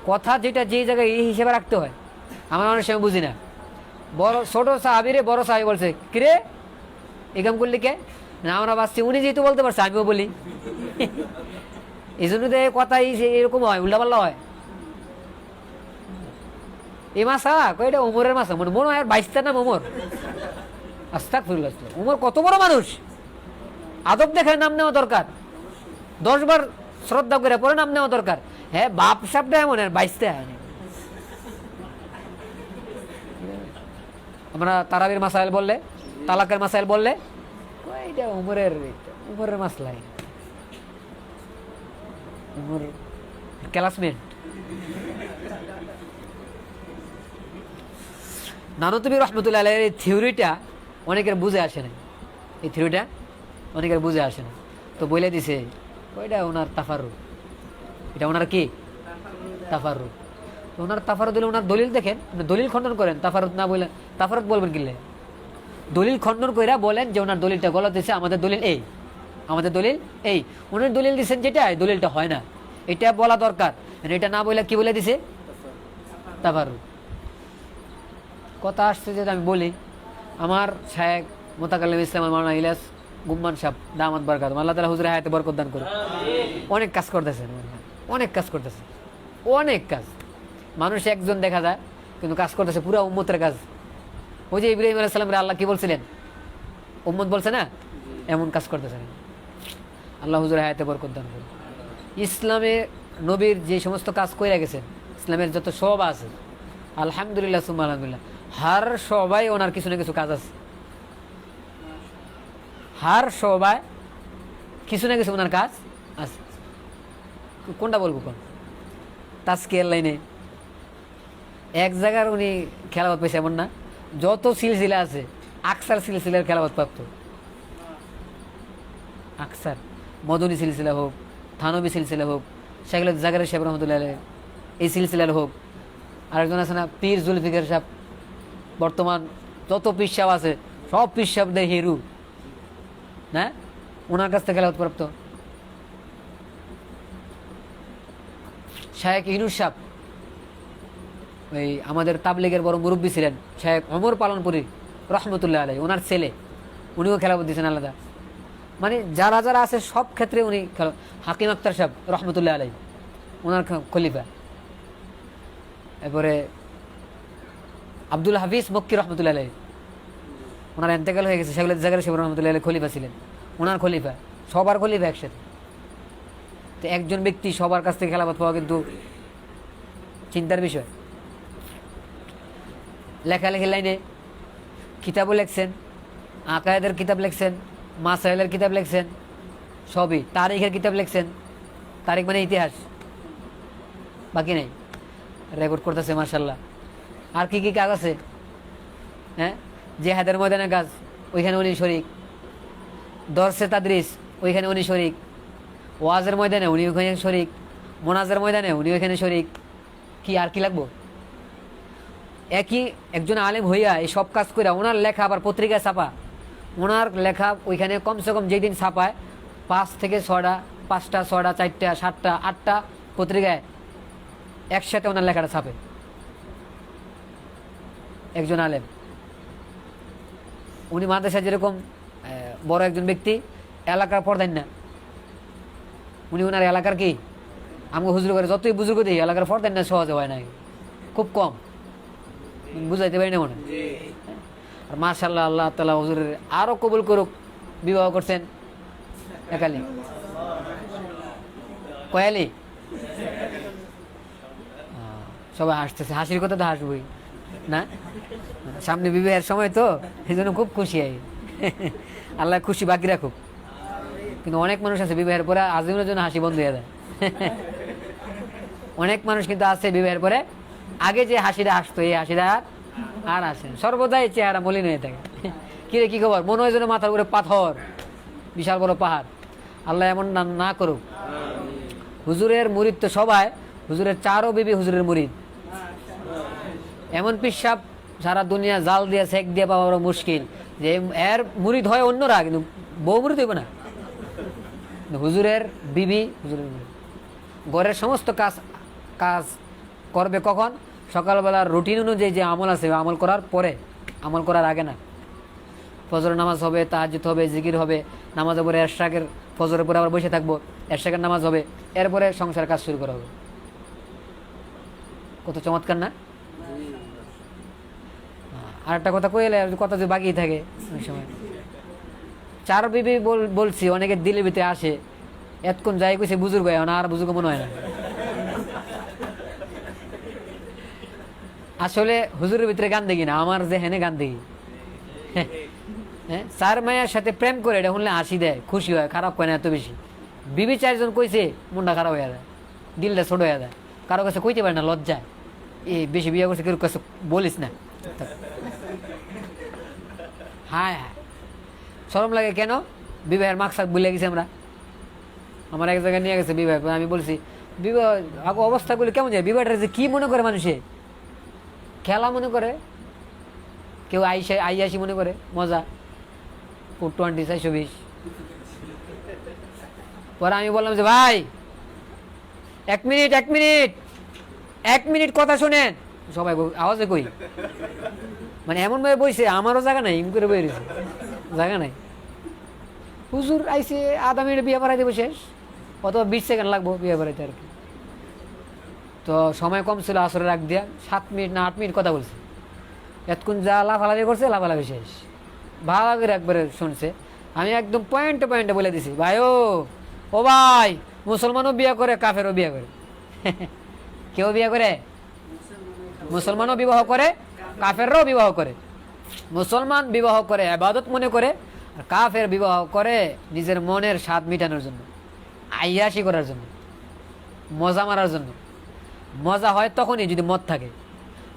কথা যেটা যে জায়গায় এই হিসেবে রাখতে হয়, আমরা অনেক সময় বুঝি না। বড় ছোট সাহাবীরে বড় সাহাবী বলছে কিরে এই কাম করলি কে, না আমরা ভাবছি উনি যেহেতু বলতে পারছে আমিও বলি। এই জন্য কথা এরকম হয়, উল্টাপাল্লা হয়। এই মাসা কয়টা উমরের মাসা, মনে হয় 22টার নাম উমর। আস্তাগফিরুল্লাহ, উমর কত বড় মানুষ, আদব দেখে নাম নেওয়া দরকার, 10 বার শ্রদ্ধা করে পরে নাম নেওয়া দরকার। হ্যাঁ, বাপ সাপটা এমন, আর 22টা। আমরা তারাবির মাসাইল বললে, তালাকের মাসাইল বললে এটা উমরের মাসলাই, উমর ক্লাসমেট। নানুতুবি রহমতুল্লাহ আলাইহির এই থিওরিটা অনেকের বুঝে আসে না, এই থিওরিটা অনেকের বুঝে আসে না। তো বলে দিছে ওইটা ওনার তাফারুক, এটা ওনার কি তাফারুক। ওনার তাফারুদ দিলে ওনার দলিল দেখেন, দলিল খণ্ডন করেন। তাফারুদ না বললেন, তাফারুদ বলবেন কিনলে, দলিল খণ্ডন কইরা বলেন যে ওনার দলিলটা গলত দিচ্ছে, আমাদের দলিল এই, আমাদের দলিল এই। উনি দলিল দিচ্ছেন যেটা, দলিলটা হয় না, এটা বলা দরকার। এটা না বলে কি বলে দিছে? তাফারুদ। কথা আসছে যেটা আমি বলি, আমার শায়েখ মোতাকাল্লিম ইসলাম মাওলানা ইলিয়াস গুম্মান সাহেব দামাত বরকাত, আল্লাহ তাআলা হুজুরের হায়াতে বরকত দান করে, অনেক কাজ করতেছেন, অনেক কাজ করতেছেন, অনেক কাজ। মানুষ একজন দেখা যায় কিন্তু কাজ করতেছে পুরো উম্মতের কাজ। ওই যে ইব্রাহিম আলাইহিস সালামের আল্লাহ কি বলছিলেন, উম্মত বলছে না, এমন কাজ করতেছেন। আল্লাহ হুজুরের হায়াতে বরকত দান করে। ইসলামে নবীর যে সমস্ত কাজ কইরা গেছেন, ইসলামের যত শোভা আছে, আলহামদুলিল্লাহ সুম্মা আলহামদুলিল্লাহ, হার সবাই ওনার কিছু না কিছু কাজ আছে। হার সবাই কিছু না কিছু ওনার কাজ আছে। কোনটা বলবো কোন? তাজকিয়ার লাইনে এক জায়গার উনি খেলাফত পেয়েছে এমন না, যত সিলসিলা আছে আকসার সিলসিলার খেলাফত প্রাপ্ত। আকসার মদনী সিলসিলা হোক, থানবী সিলসিলা হোক, সেগুলো জাগারের সাহেব রহমতুল্লাহ আলাইহি এই সিলসিলার হোক, আরেকজন আছে না পীর জুলফিকার সাহেব, বর্তমান যত পীর সাহেব আছে সব পীর সাহেবদের হিরু না, ওনার কাছ থেকে খেলাফত প্রাপ্ত। শায়েখ ইনুস সাহেব ওই আমাদের তাবলিগের বড় মুরব্বী ছিলেন, শায়েখ ওমর পালনপুরি রহমতুল্লাহ আলাইহি, ওনার ছেলে, উনিও খেলাফত দিয়েছেন আলাদা। মানে যারা যারা আছে সব ক্ষেত্রে উনি। হাকিম আক্তার সাহেব রহমতুল্লাহ আলাইহি, ওনার খলিফা। এরপরে আব্দুল হাফিজ মক্কি রহমতুল্লাহ আলাইহি, ওনার এন্তেকাল হয়ে গেছে, সেগুলো জাগার সাহেব রহমতুল্লাহ আলাইহি খলিফা ছিলেন, ওনার খলিফা, সবার খলিফা একসাথে। তো একজন ব্যক্তি সবার কাছ থেকে খেলাফত পাওয়া কিন্তু চিন্তার বিষয়। লেখালেখির লাইনে কিতাবও লেখছেন, আকায়েদের কিতাব লেখছেন, মাসাইলের কিতাব লেখছেন, সবই। তারিখের কিতাব লেখছেন, তারিখ মানে ইতিহাস, বাকি নেই, রেকর্ড করতেছে মার্শাল্লাহ। আর কি কি কাজ আছে? হ্যাঁ, জেহাদের ময়দানের কাজ, ওইখানে উনি শরিক। দরসে তাদরিস, ওইখানে উনি শরিক। ওয়াজের ময়দানে উনি ওইখানে শরিক। মোনাজের ময়দানে উনি ওইখানে শরিক। কি আর কি লাগবো? একই একজন আলেম হইয়া এই সব কাজ করে ওনার লেখা আবার পত্রিকায় ছাপা। ওনার লেখা ওইখানে কমসে কম যেই দিন ছাপায় 5 থেকে 6টা, 5টা 6টা 4টা 7টা 8টা পত্রিকায় একসাথে ওনার লেখাটা ছাপে একজন আলেম। উনি মাদ্রাসা যেরকম বড় একজন ব্যক্তি, এলাকার প্রধান না, উনি ওনার এলাকার কি আমাকে হুজুর করে যতই বুজুর্গ দিই এলাকার প্রধান না, সহজে হয় না, খুব কম, বুঝাইতে পারি না মনে। আর মাশাআল্লাহ আল্লাহ তাআলা হুজুরের আরো কবুল করুক, বিবাহ করছেন একালি কয়ালি। সবাই হাসতেছে, হাসির কথা তো হাসবই না, সামনে বিবাহের সময় তো এই জন্য খুব খুশি হয়। আল্লাহ খুশি বাকি রাখুক। কিন্তু অনেক মানুষ আছে বিবাহের পরে আজীবনের জন্য হাসি বন্ধ হয়ে যায়। অনেক মানুষ কিন্তু আছে বিবাহের পরে আগে যে হাসিটা আসতো এই হাসিটা আর আসে, সর্বদাই চেহারা মলিন হয়ে থাকে। কিরে কি খবর? মনে হয় যেন মাথার উপরে পাথর, বিশাল বড় পাহাড়। আল্লাহ এমন না করুক। হুজুরের মুরিদ তো সবাই, হুজুরের 4 বিবি হুজুরের মুরিদ। এমন পিসাব সারা দুনিয়া জাল দিয়ে সেক দিয়ে পাওয়া বড় মুশকিল, যে এর মুরিদ হয় অন্যরা, কিন্তু বউ মুরিদ হইব না। হুজুরের বিবি হুজুরের মুরিদ। ঘরের সমস্ত কাজ করবে কখন? সকালবেলার রুটিন অনুযায়ী যে আমল আছে আমল করার পরে, আমল করার আগে না। ফজরের নামাজ হবে, তাহাজ্জুদ হবে, জিকির হবে, নামাজের পরে এরশাকের, ফজরের পরে আবার বসে থাকবো, এরশাকের নামাজ হবে, এরপরে সংসার কাজ শুরু করা হবে। কত চমৎকার না? আর একটা কথা কইলে কথা যে বাকি থাকে ওই সময়। 4 বিবি বলছি, অনেকের দিলের ভিতরে আসে এতক্ষণ যাই কইছে বুজুর্গ হয় না, আর বুজুর্গ মনে হয় না। আসলে হুজুরের ভিতরে গান দেখি না, আমার যে হেনে গান দেখি। হ্যাঁ, 4 মায়ের সাথে প্রেম করে এটা শুনলে হাসি দেয়, খুশি হয়, খারাপ হয় না এত বেশি। বিবি 4 জন কইছে মনটা খারাপ হয়ে যায়, দিলটা ছোট হয়ে যায়, কারো কাছে কইতে পারে না, লজ্জায়। এই বেশি বিয়ে করছে কেউ কাছে বলিস না। হ্যাঁ হ্যাঁ, শরম লাগে কেন? বিবাহের মাকসাদ ভুলে গেছি আমরা। আমার এক জায়গায় নিয়ে গেছে বিবাহ, আমি বলছি বিবাহ অবস্থাগুলি কেমন যায়, বিবাহটা যে কি মনে করে মানুষে, খেলা মনে করে, কেউ আইয়াসি মনে করে, মজা 420 420। পরে আমি বললাম যে ভাই 1 মিনিট 1 মিনিট কথা শোনেন। সবাই আওয়াজে কই, মানে এমন ভাবে বইছে আমারও জায়গা নাই, ইম করে বই রয়েছে, জায়গা নাই। হুজুর আইসে আধা মিনিট বিয়ে বাড়াই দেবো শেষ, অথবা 20 সেকেন্ড লাগবো বিয়ে বাড়াইতে আর কি। তো সময় কম ছিল, আসরে রাখ দিয়া 7 মিনিট না 8 মিনিট কথা বলছে। এতক্ষণ যা লাফালাফি করছে লাফালাফি শেষ, ভালো করে একবারে শুনছে। আমি একদম পয়েন্টে বলে দিছি, ভাই ও ভাই, মুসলমানও বিয়ে করে, কাফেরও বিয়ে করে। কেউ বিয়ে করে? মুসলমানও বিবাহ করে, কাফেররাও বিবাহ করে। মুসলমান বিবাহ করে ইবাদত মনে করে, আর কাফের বিবাহ করে নিজের মনের স্বাদ মিটানোর জন্য, আইয়াশি করার জন্য, মজা মারার জন্য। মজা হয় তখনই যদি মদ থাকে।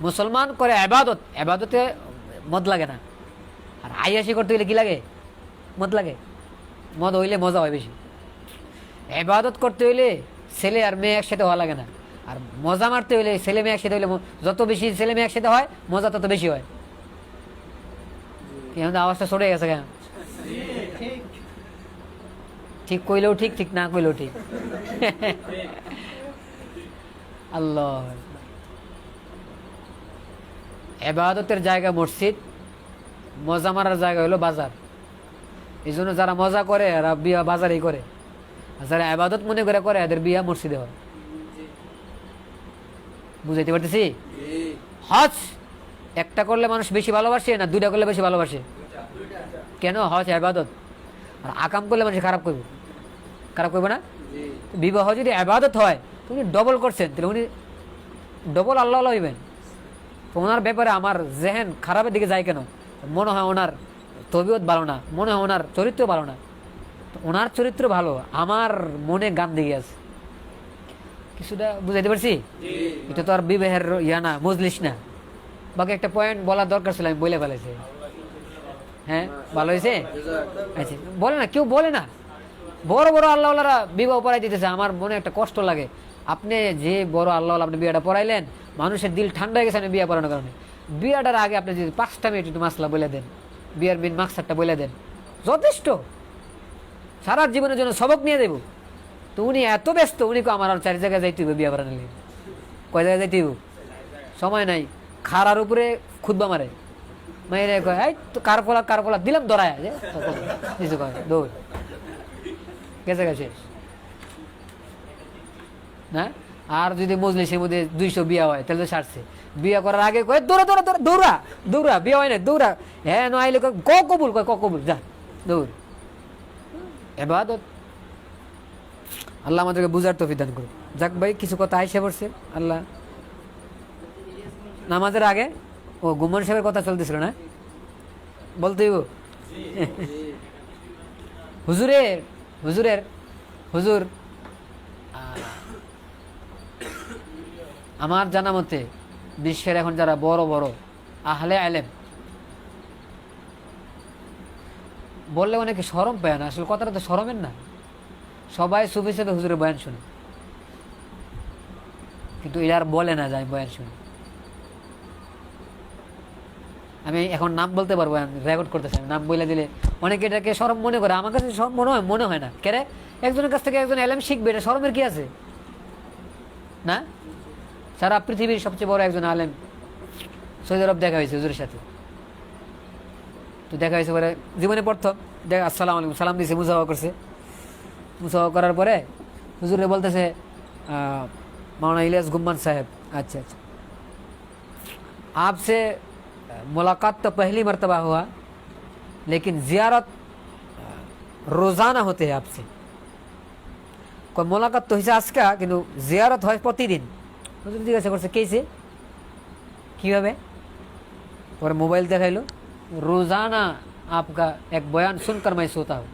মুসলমান করে ইবাদত, ইবাদতে মদ লাগে না। আর আইয়াশি করতে হইলে কি লাগে? মদ লাগে। মদ হইলে মজা হয় বেশি। ইবাদত করতে হইলে ছেলে আর মেয়ে একসাথে হওয়া লাগে না। আর মজা মারতে হইলে ছেলে মেয়ে একসাথে হইলে, যত বেশি ছেলে মেয়ে একসাথে হয় মজা তত বেশি হয়। কি আমাদের আওয়াজটা সরে গেছে কেন? ঠিক কইলেও ঠিক, ঠিক না কইলেও ঠিক। আল্লাহ। ইবাদতের জায়গা মসজিদ, মজা মারার জায়গা হলো বাজার। এই জন্য যারা মজা করে এরা বিয়া বাজারেই করে, আর যারা ইবাদত মনে করে করে এদের বিয়া মসজিদে হয়। বুঝাইতে পারতেছি? হজ একটা করলে মানুষ বেশি ভালোবাসে না দুইটা করলে বেশি ভালোবাসে? কেন? হজ ইবাদত। আর আকাম করলে মানুষ খারাপ করবে, খারাপ করবে না? বিবাহ যদি ইবাদত হয় তো উনি ডবল করছেন, তাহলে উনি ডবল আল্লাহ আল্লাহ হইবেন। তো ওনার ব্যাপারে আমার জেহেন খারাপের দিকে যায় কেন? মনে হয় ওনার তবিয়ত ভালো না, মনে হয় ওনার চরিত্র ভালো না। ওনার চরিত্র ভালো, আমার মনে গান দিকে আছে। কিছুটা বুঝাইতে পারছি? এটা তো আর বিবাহের ইয়া না, মজলিস না। বাকি একটা পয়েন্ট বলার দরকার ছিল, আমি বলে ফেলেছি। হ্যাঁ, ভালো হয়েছে? আচ্ছা, বলে না, কেউ বলে না। বড় বড় আল্লাহওয়ালারা বিবাহ পড়াই দিতেছে, আমার মনে একটা কষ্ট লাগে। আপনি যে বড় আল্লাহ, আপনি বিয়েটা পড়াইলেন, মানুষের দিল ঠান্ডা হয়ে গেছে আপনি বিয়ে পড়ানোর কারণে। বিয়েটার আগে আপনি যদি 5টা মিনিট একটু মাসলা বলে দেন, বিয়ের মেন মাকসাদটা বলে দেন, যথেষ্ট। সারা জীবনের জন্য সবক নিয়ে দেব। তো উনি এত ব্যস্ত, উনি আমার আর 4 জায়গায় যাইতে হবে বিয়ে পড়ানো। কয় জায়গায় যাইতে হইব? সময় নাই। খাড়ার উপরে খুদবা মারে, মাইরে কয় এই তো কার পোলা দিলাম ধরায়, কিছু কয় দৌড় গেছে গেছে না। আর যদি মজলিসের মধ্যে 200 বিয়া হয় তাহলে তো সারছে। বিয়া করার আগে কয় দৌড়া দৌড়া দৌড়া দৌড়া দৌড়া, বিয়া হয় না দৌড়া। হ্যাঁ নইলে ক কবুল, কয় ক কবুল, যা দৌড়। ইবাদত। আল্লাহ আমাদেরকে বুঝার তৌফিক দান করুন। যাক ভাই, কিছু কথা আইসা পড়ছে। আল্লাহ নামাজের আগে ও গুমন সাহেবের কথা চলতেছিল না, বলতে হুজুর আমার জানা মতে বিশ্বের এখন যারা বড় বড় আহলে আলেম, বললে অনেকে শরম পায় না। আসলে কথাটা তো শরমের না। সবাই সুফি সাহেব হুজুরের বয়ান শুনে, কিন্তু এরা আর বলে না যে আমি বয়ান শুনি। আমি এখন নাম বলতে পারবো, রেকর্ড করতেছি, নাম বলে দিলে অনেকে এটাকে শরম মনে করে। আমার কাছে শরম মনে হয় না। কেরে? একজনের কাছ থেকে একজন এলেম শিখবে, এটা শরমের কি আছে? না, সারা পৃথিবীর সবচেয়ে বড় একজন আলেম সৌদি আরব দেখা হয়েছে হুজুরের সাথে। তো দেখা হয়েছে পরে জীবনে প্রথম দেখা, আসসালামু আলাইকুম সালাম দিয়েছে, মুসাফা করছে। মুসাফা করার পরে হুজুরে বলতেছে मौलाना इलियास गुम्मन साहब, अच्छा अच्छा, आपसे मुलाकात तो पहली मर्तबा हुआ, लेकिन ज़ियारत रोज़ाना होते हैं आपसे। कोई मुलाकात तो हिस्सा आजका किन्तु ज़ियारत है प्रतिदिन। হুজুর জিজ্ঞাসা করছে কেসে, কীভাবে? পরে মোবাইল দেখাইলো, রোজানা आपका एक बयान सुनकर मैं सोता हूँ,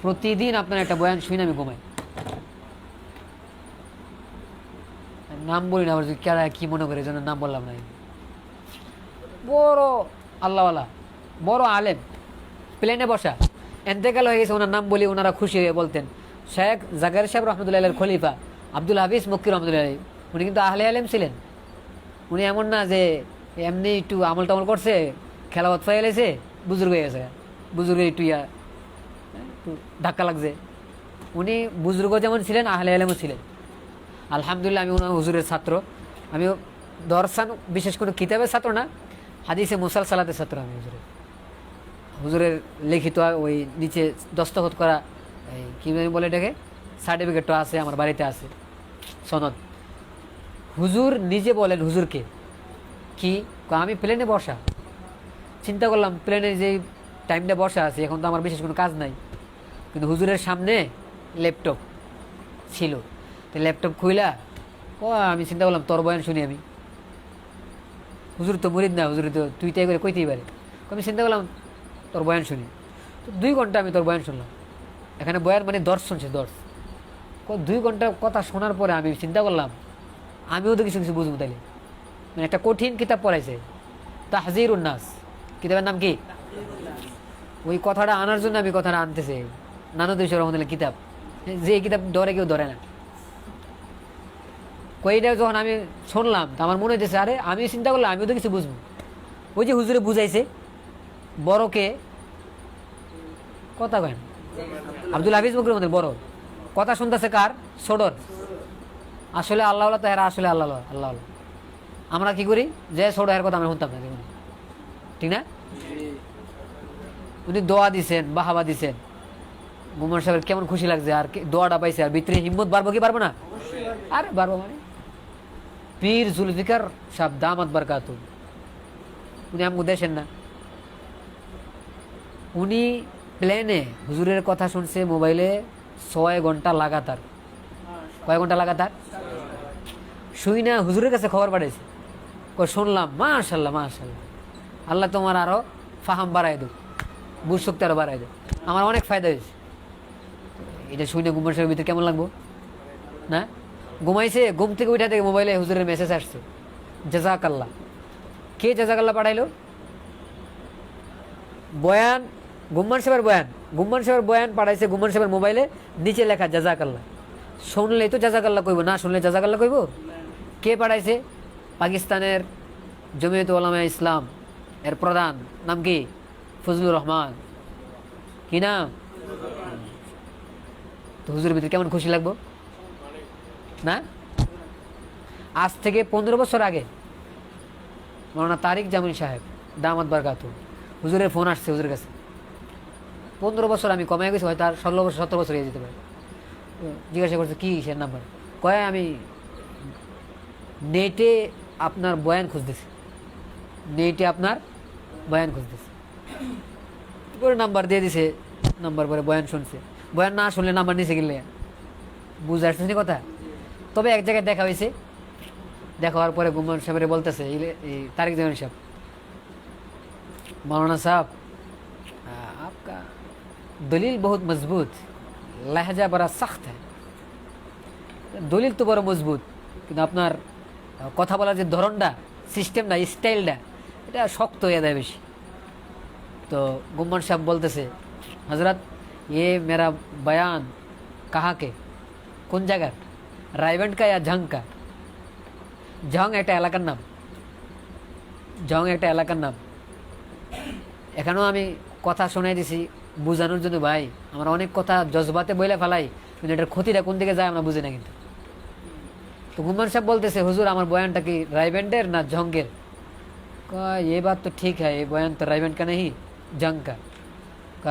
প্রতিদিন আপনার একটা বয়ান শুনে আমি ঘুমাই। নাম বলি না, কেরা কি মনে করে, জন্য নাম বললাম না। বড় আল্লাহওয়ালা, বড় আলেম, প্লেনে বসা, এন্তেকাল হয়ে গেছে, ওনার নাম বলি ওনারা খুশি হয়ে বলতেন শেখ জাকারিয়া সাহেব রহমতুল্লাহ খলিফা আব্দুল হাফিজ মক্কি রহমতুল্লাহ। উনি কিন্তু আহলে আলেম ছিলেন। উনি এমন না যে এমনি একটু আমল টামল করছে, খেলাওয়াত পাই এলেছে, বুজুর্গ হয়ে গেছে, বুজুর্গের একটু একটু ধাক্কা লাগছে। উনি বুজুর্গ যেমন ছিলেন, আহলে আলেমও ছিলেন। আলহামদুলিল্লাহ, আমি ওনার হুজুরের ছাত্র। আমি দর্শন বিশেষ কোনো কিতাবের ছাত্র না, হাদিসে মুসালসালাতের ছাত্র আমি হুজুরের লিখিত ওই নিচে দস্তখত করা এই কী বলে এটাকে, সার্টিফিকেটটা আছে আমার বাড়িতে, আছে সনদ। হুজুর নিজে বলেন, হুজুরকে কি আমি প্লেনে বসা, চিন্তা করলাম প্লেনে যে টাইমটা বসা আছে, এখন তো আমার বিশেষ কোনো কাজ নাই, কিন্তু হুজুরের সামনে ল্যাপটপ ছিল। তো ল্যাপটপ খুইলা আমি চিন্তা করলাম তোর বয়ান শুনি আমি, হুজুর তো মুরিদ না, হুজুর তো তুই তাই করে কইতেই পারে। আমি চিন্তা করলাম তোর বয়ান শুনি। তো 2 ঘন্টা আমি তোর বয়ান শুনলাম। এখানে বয়ান মানে দর্শ শুনছে, দর্শ। 2 ঘন্টা কথা শোনার পরে আমি চিন্তা করলাম আমিও তো কিছু কিছু বুঝবো তাইলে। মানে একটা কঠিন কিতাব পড়াইছে, তাহজিরুন নাস, কিতাবের নাম কি? ওই কথাটা আনার জন্য আমি কথাটা আনতেছি। নানুদুর রহমতুল্লাহ কিতাব, যে কিতাব ধরে কেউ ধরে না। কইটা যখন আমি শুনলাম তো আমার মনে হইতেছে আরে আমি চিন্তা করলাম আমিও তো কিছু বুঝবো। ওই যে হুজুরে বুঝাইছে বড়কে কথা কেন, আব্দুল হাফিজ বকর মধ্যে বড় কথা শুনতেছে কার? ছোটর। আসলে আল্লাহ তো এরা আসলে আল্লাহ আল্লাহ। আমরা কি করি যে ছোট এর কথা আমরা শুনতাম না, দেখুন ঠিক না? উনি দোয়া দিছেন, বাহাবা দিছেন, মুমর সাহেবের কেমন খুশি লাগছে, আর দোয়াটা পাইছে, আর ভিতরে হিম্মত বাড়বো কি পারবো না? আরে বাড়বো মানে পীর জুলফিকার সাহেব দামাত বারকাতুহু, উনি আমাকে দেশেন না, উনি প্লেনে হুজুরের কথা শুনছে মোবাইলে 6 ঘন্টা লাগাতার। কয় ঘন্টা লাগাতার? শুই না হুজুরের কাছে খবর পাঠাইছে, শুনলাম মাশাল্লাহ মাশাল্লাহ, আল্লাহ তোমার আরো ফাহাম বাড়াই দেব, বুঝ শক্তি আরো বাড়াই দেব, আমার অনেক ফায়দা হয়েছে। এটা শুনে ঘুমের সময় ভিতরে কেমন লাগবো না? ঘুমাইছে, ঘুম থেকে উঠা থেকে মোবাইলে হুজুরের মেসেজ আসছে, জাযাকাল্লাহ। কে জাযাকাল্লাহ পাঠাইলো? বয়ান, গুম্মান সাহেবের বয়ান, গুম্মান সাহেবের বয়ান পাঠাইছে গুম্মান সাহেবের মোবাইলে, নিচে লেখা জাযাকাল্লাহ। শুনলেই তো জাযাকাল্লাহ কইব, না শুনলে জাযাকাল্লাহ কইব? কে পাঠাইছে? পাকিস্তানের জমিয়ত উলামায়ে ইসলাম এর প্রধান, নাম কি? ফজলুর রহমান। কি নাম? তো হুজুরের ভিতরে কেমন খুশি লাগবো না? আজ থেকে 15 বছর আগে মাওলানা তারিক জামিল সাহেব দামাত বারকাতুহু, হুজুরের ফোন আসছে হুজুরের কাছে। 15 বছর আমি কমাই গেছি, হয়তো আর 16 বছর 17 বছর হয়ে যেতে পারে। জিজ্ঞাসা করছে কি সে নাম্বার, কয় আমি নেটে আপনার বয়ান খুঁজতেছি, নেটে আপনার বয়ান খুঁজতেছি। পরে নাম্বার দিয়ে দিছে, নাম্বার পরে বয়ান শুনছে। বয়ান না শুনলে নাম্বার নিচে গেলে বুঝে আসতেছি কথা। তবে এক জায়গায় দেখা হয়েছে, দেখা হওয়ার পরে গুম্মান সাহেবের বলতেছে তারিক জামিল সাহেব, मौलाना साहब आपका दलील बहुत मजबूत, लहजा बड़ा सख्त है। দলিল তো বড় মজবুত, কিন্তু আপনার কথা বলার যে ধরনটা, সিস্টেমটা, স্টাইলটা, এটা শক্ত হয়ে যায় বেশি। তো গুম্মান সাহেব বলতেছে, হজরত ये मेरा बयान कहाँ के, কোন জায়গার, রায়গঞ্জ কা ইয়া ঝং কা? ঝং একটা এলাকার নাম, ঝং একটা এলাকার নাম। এখানেও আমি কথা শোনাই দিছি বুঝানোর জন্য, ভাই আমরা অনেক কথা জজবাতে বইলে ফেলাই, কিন্তু এটার ক্ষতিটা কোন দিকে যায় আমরা বুঝি না। কিন্তু তো গুম্মান সাহেব বলতেছে, হুজুর আমার বয়ানটা কি রায়বেন্ডের না জঙ্গের? ये बात तो ठीक है, ये बयान तो रायबेंड का नहीं जंग का।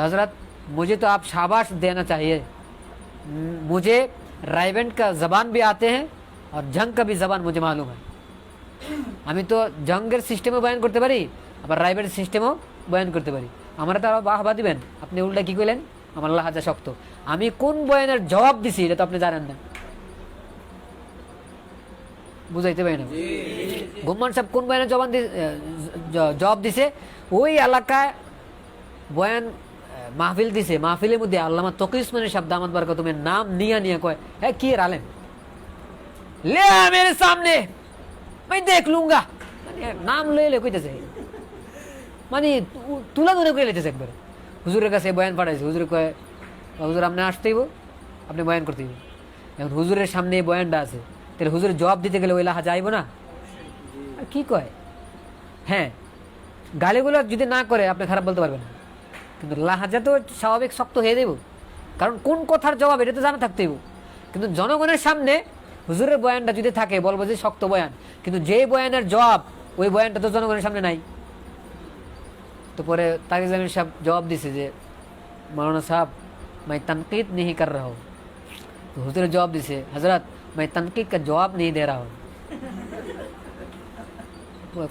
हजरत मुझे तो आप शाबाश देना चाहिए, मुझे रायबेंड का जबान भी आते हैं और जंग का भी जबान मुझे मालूम है। আমি তো জঙ্গের সিস্টেমও বয়ান করতে পারি, আবার রাইবেন্ড সিস্টেমও বয়ান করতে পারি। আমরা তো আরো বাহবা দিবেন, আপনি উল্টা কি কইলেন, আমার লাহাজা শক্ত। আমি কোন বয়ানের জবাব দিছি এটা তো আপনি জানেন না, বুঝাইতে পারি না। গুম্মান সাহেব কোন বয়ানের জবাব দিছে? ওই এলাকায় বয়ান মাহফিল দিছে, মাহফিলের মধ্যে আল্লামা তকি উসমানী সাহেব দামাত বারকাতুহু নাম নিয়া কয়, হ্যাঁ কি আলেম, ले आ मेरे सामने मैं देख लूंगा, নাম লইলে কইতেছে, মানে তুলা ধরে করে লেতেছে একবার। হুজুরের কাছে বয়ান পাঠাইছে, হুজুর কয়, হুজুর আপনি আসতেইব, আপনি বয়ান করতে হইব। এখন হুজুরের সামনে বয়ানটা আছে, তাহলে হুজুরের জবাব দিতে গেলে ওই লাহা যাইব না? আর কি কয়, হ্যাঁ গালিগুলো যদি না করে আপনি খারাপ বলতে পারবেন না, কিন্তু লাহাজা তো স্বাভাবিক শক্ত হয়ে দেব, কারণ কোন কথার জবাব এটা তো জানা থাকতেইব। কিন্তু জনগণের সামনে হুজুরের বয়ানটা যদি থাকে বলবো যে শক্ত বয়ান, কিন্তু যে বয়ানের জবাব ওই বয়ানটা তো জনগণের সামনে নাই। তো পরে তারিক জামিল সাহেব জবাব দিছে যে मौलाना साहब मैं तनकीद नहीं कर रहा हूँ। तो हुजूर जवाब दिसे, हजरत मैं तनकीद का जवाब नहीं दे रहा हूँ।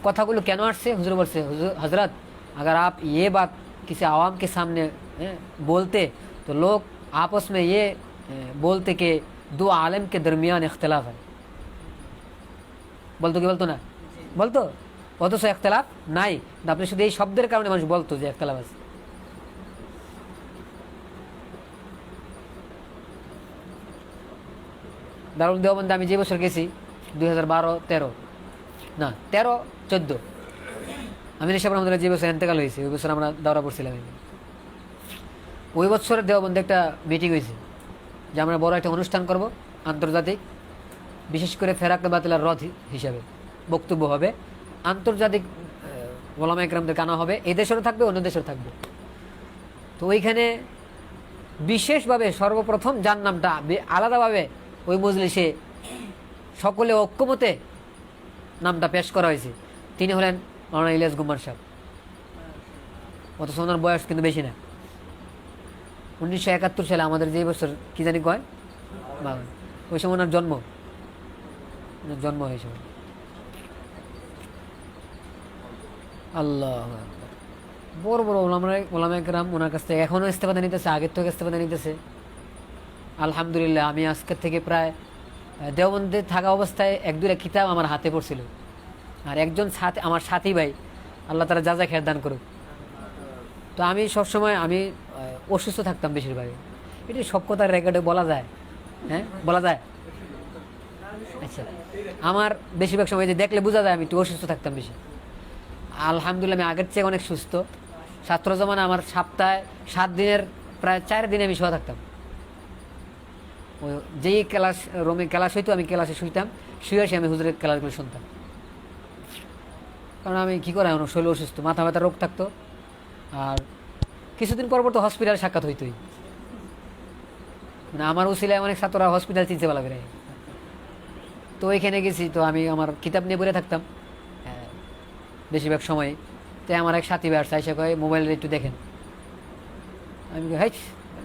কথাগুলো কেন আসছে? হুজুর বলছে, हजरत अगर आप ये बात किसी आवाम के सामने बोलते तो लोग आपस में ये बोलते कि दो आलम के दरमियान इख्तिलाफ है। বলতো কি বলতো না? বলতো। অথচ একতলাফ নাই, আপনি শুধু এই শব্দের কারণে মানুষ বলতো যে একতলাফ আছে। দারুল দেওবন্দে আমি যে বছর গেছি 2012-13, না 13-14, আমি নিশাব রহমতুল্লাহ যে বছর এন্তেকাল হয়েছে ওই বছর আমরা দাওরা পড়ছিলাম। ওই বছরের দেওবন্দে একটা মিটিং হয়েছে যে আমরা বড় একটা অনুষ্ঠান করব আন্তর্জাতিক, বিশেষ করে ফেরাকে বাতিলার রথ হিসাবে বক্তব্য হবে, আন্তর্জাতিক ওলামা একরামদের গানা হবে, এই দেশেরও থাকবে অন্য দেশেরও থাকবে। তো ওইখানে বিশেষভাবে সর্বপ্রথম যার নামটা আলাদাভাবে ওই মজলিসে সকলে ঐক্যমতে নামটা পেশ করা হয়েছে, তিনি হলেন মাওলানা ইলিয়াস গুম্মান সাহেব। অথচ ওনার বয়স কিন্তু বেশি না। 1971 সালে আমাদের যে বছর কি জানি কয়, ওই সময় ওনার জন্ম হয়েছিল। আল্লাহ, বড় বড় ওলামা একরাম ওনার কাছ থেকে এখনও ইস্তেফাদা নিতেছে, আগের থেকে ইস্তেফাদা নিতেছে। আলহামদুলিল্লাহ, আমি আজকের থেকে প্রায় দেওবন্দে থাকা অবস্থায় 1-2 কিতাব আমার হাতে পড়ছিল। আর একজন আমার সাথী ভাই, আল্লাহ তারা যা খেয়ার দান করুক। তো আমি সবসময় আমি অসুস্থ থাকতাম বেশিরভাগ, এটি সব কথা রেকর্ডে বলা যায়, হ্যাঁ বলা যায়। আচ্ছা, আমার বেশিরভাগ সময় যে দেখলে বোঝা যায় আমি একটু অসুস্থ থাকতাম বেশি। আলহামদুলিল্লাহ আমি আগের চেয়ে অনেক সুস্থ। ছাত্র জমানা আমার সপ্তাহে 7 দিনের প্রায় 4 দিনে আমি শোয়া থাকতাম। ওই যেই রুমে ক্লাস হইতো আমি ক্লাসে শুইতাম, শুয়ে আসি আমি হুজুরের ক্লাসগুলো শুনতাম। কারণ আমি কী করে, আমার শরীর অসুস্থ, মাথা ব্যথা রোগ থাকতো। আর কিছুদিন পর তো হসপিটালে সাক্ষাৎ হইতোই, মানে আমার উসিলায় অনেক ছাত্ররা হসপিটাল চিনতে পালা করে। তো ওইখানে গেছি, তো আমি আমার কিতাব নিয়ে বলে থাকতাম বেশিরভাগ সময়। তো আমার এক সাথী ভাই আসছে, এসে কয় মোবাইলে একটু দেখেন। আমি হাই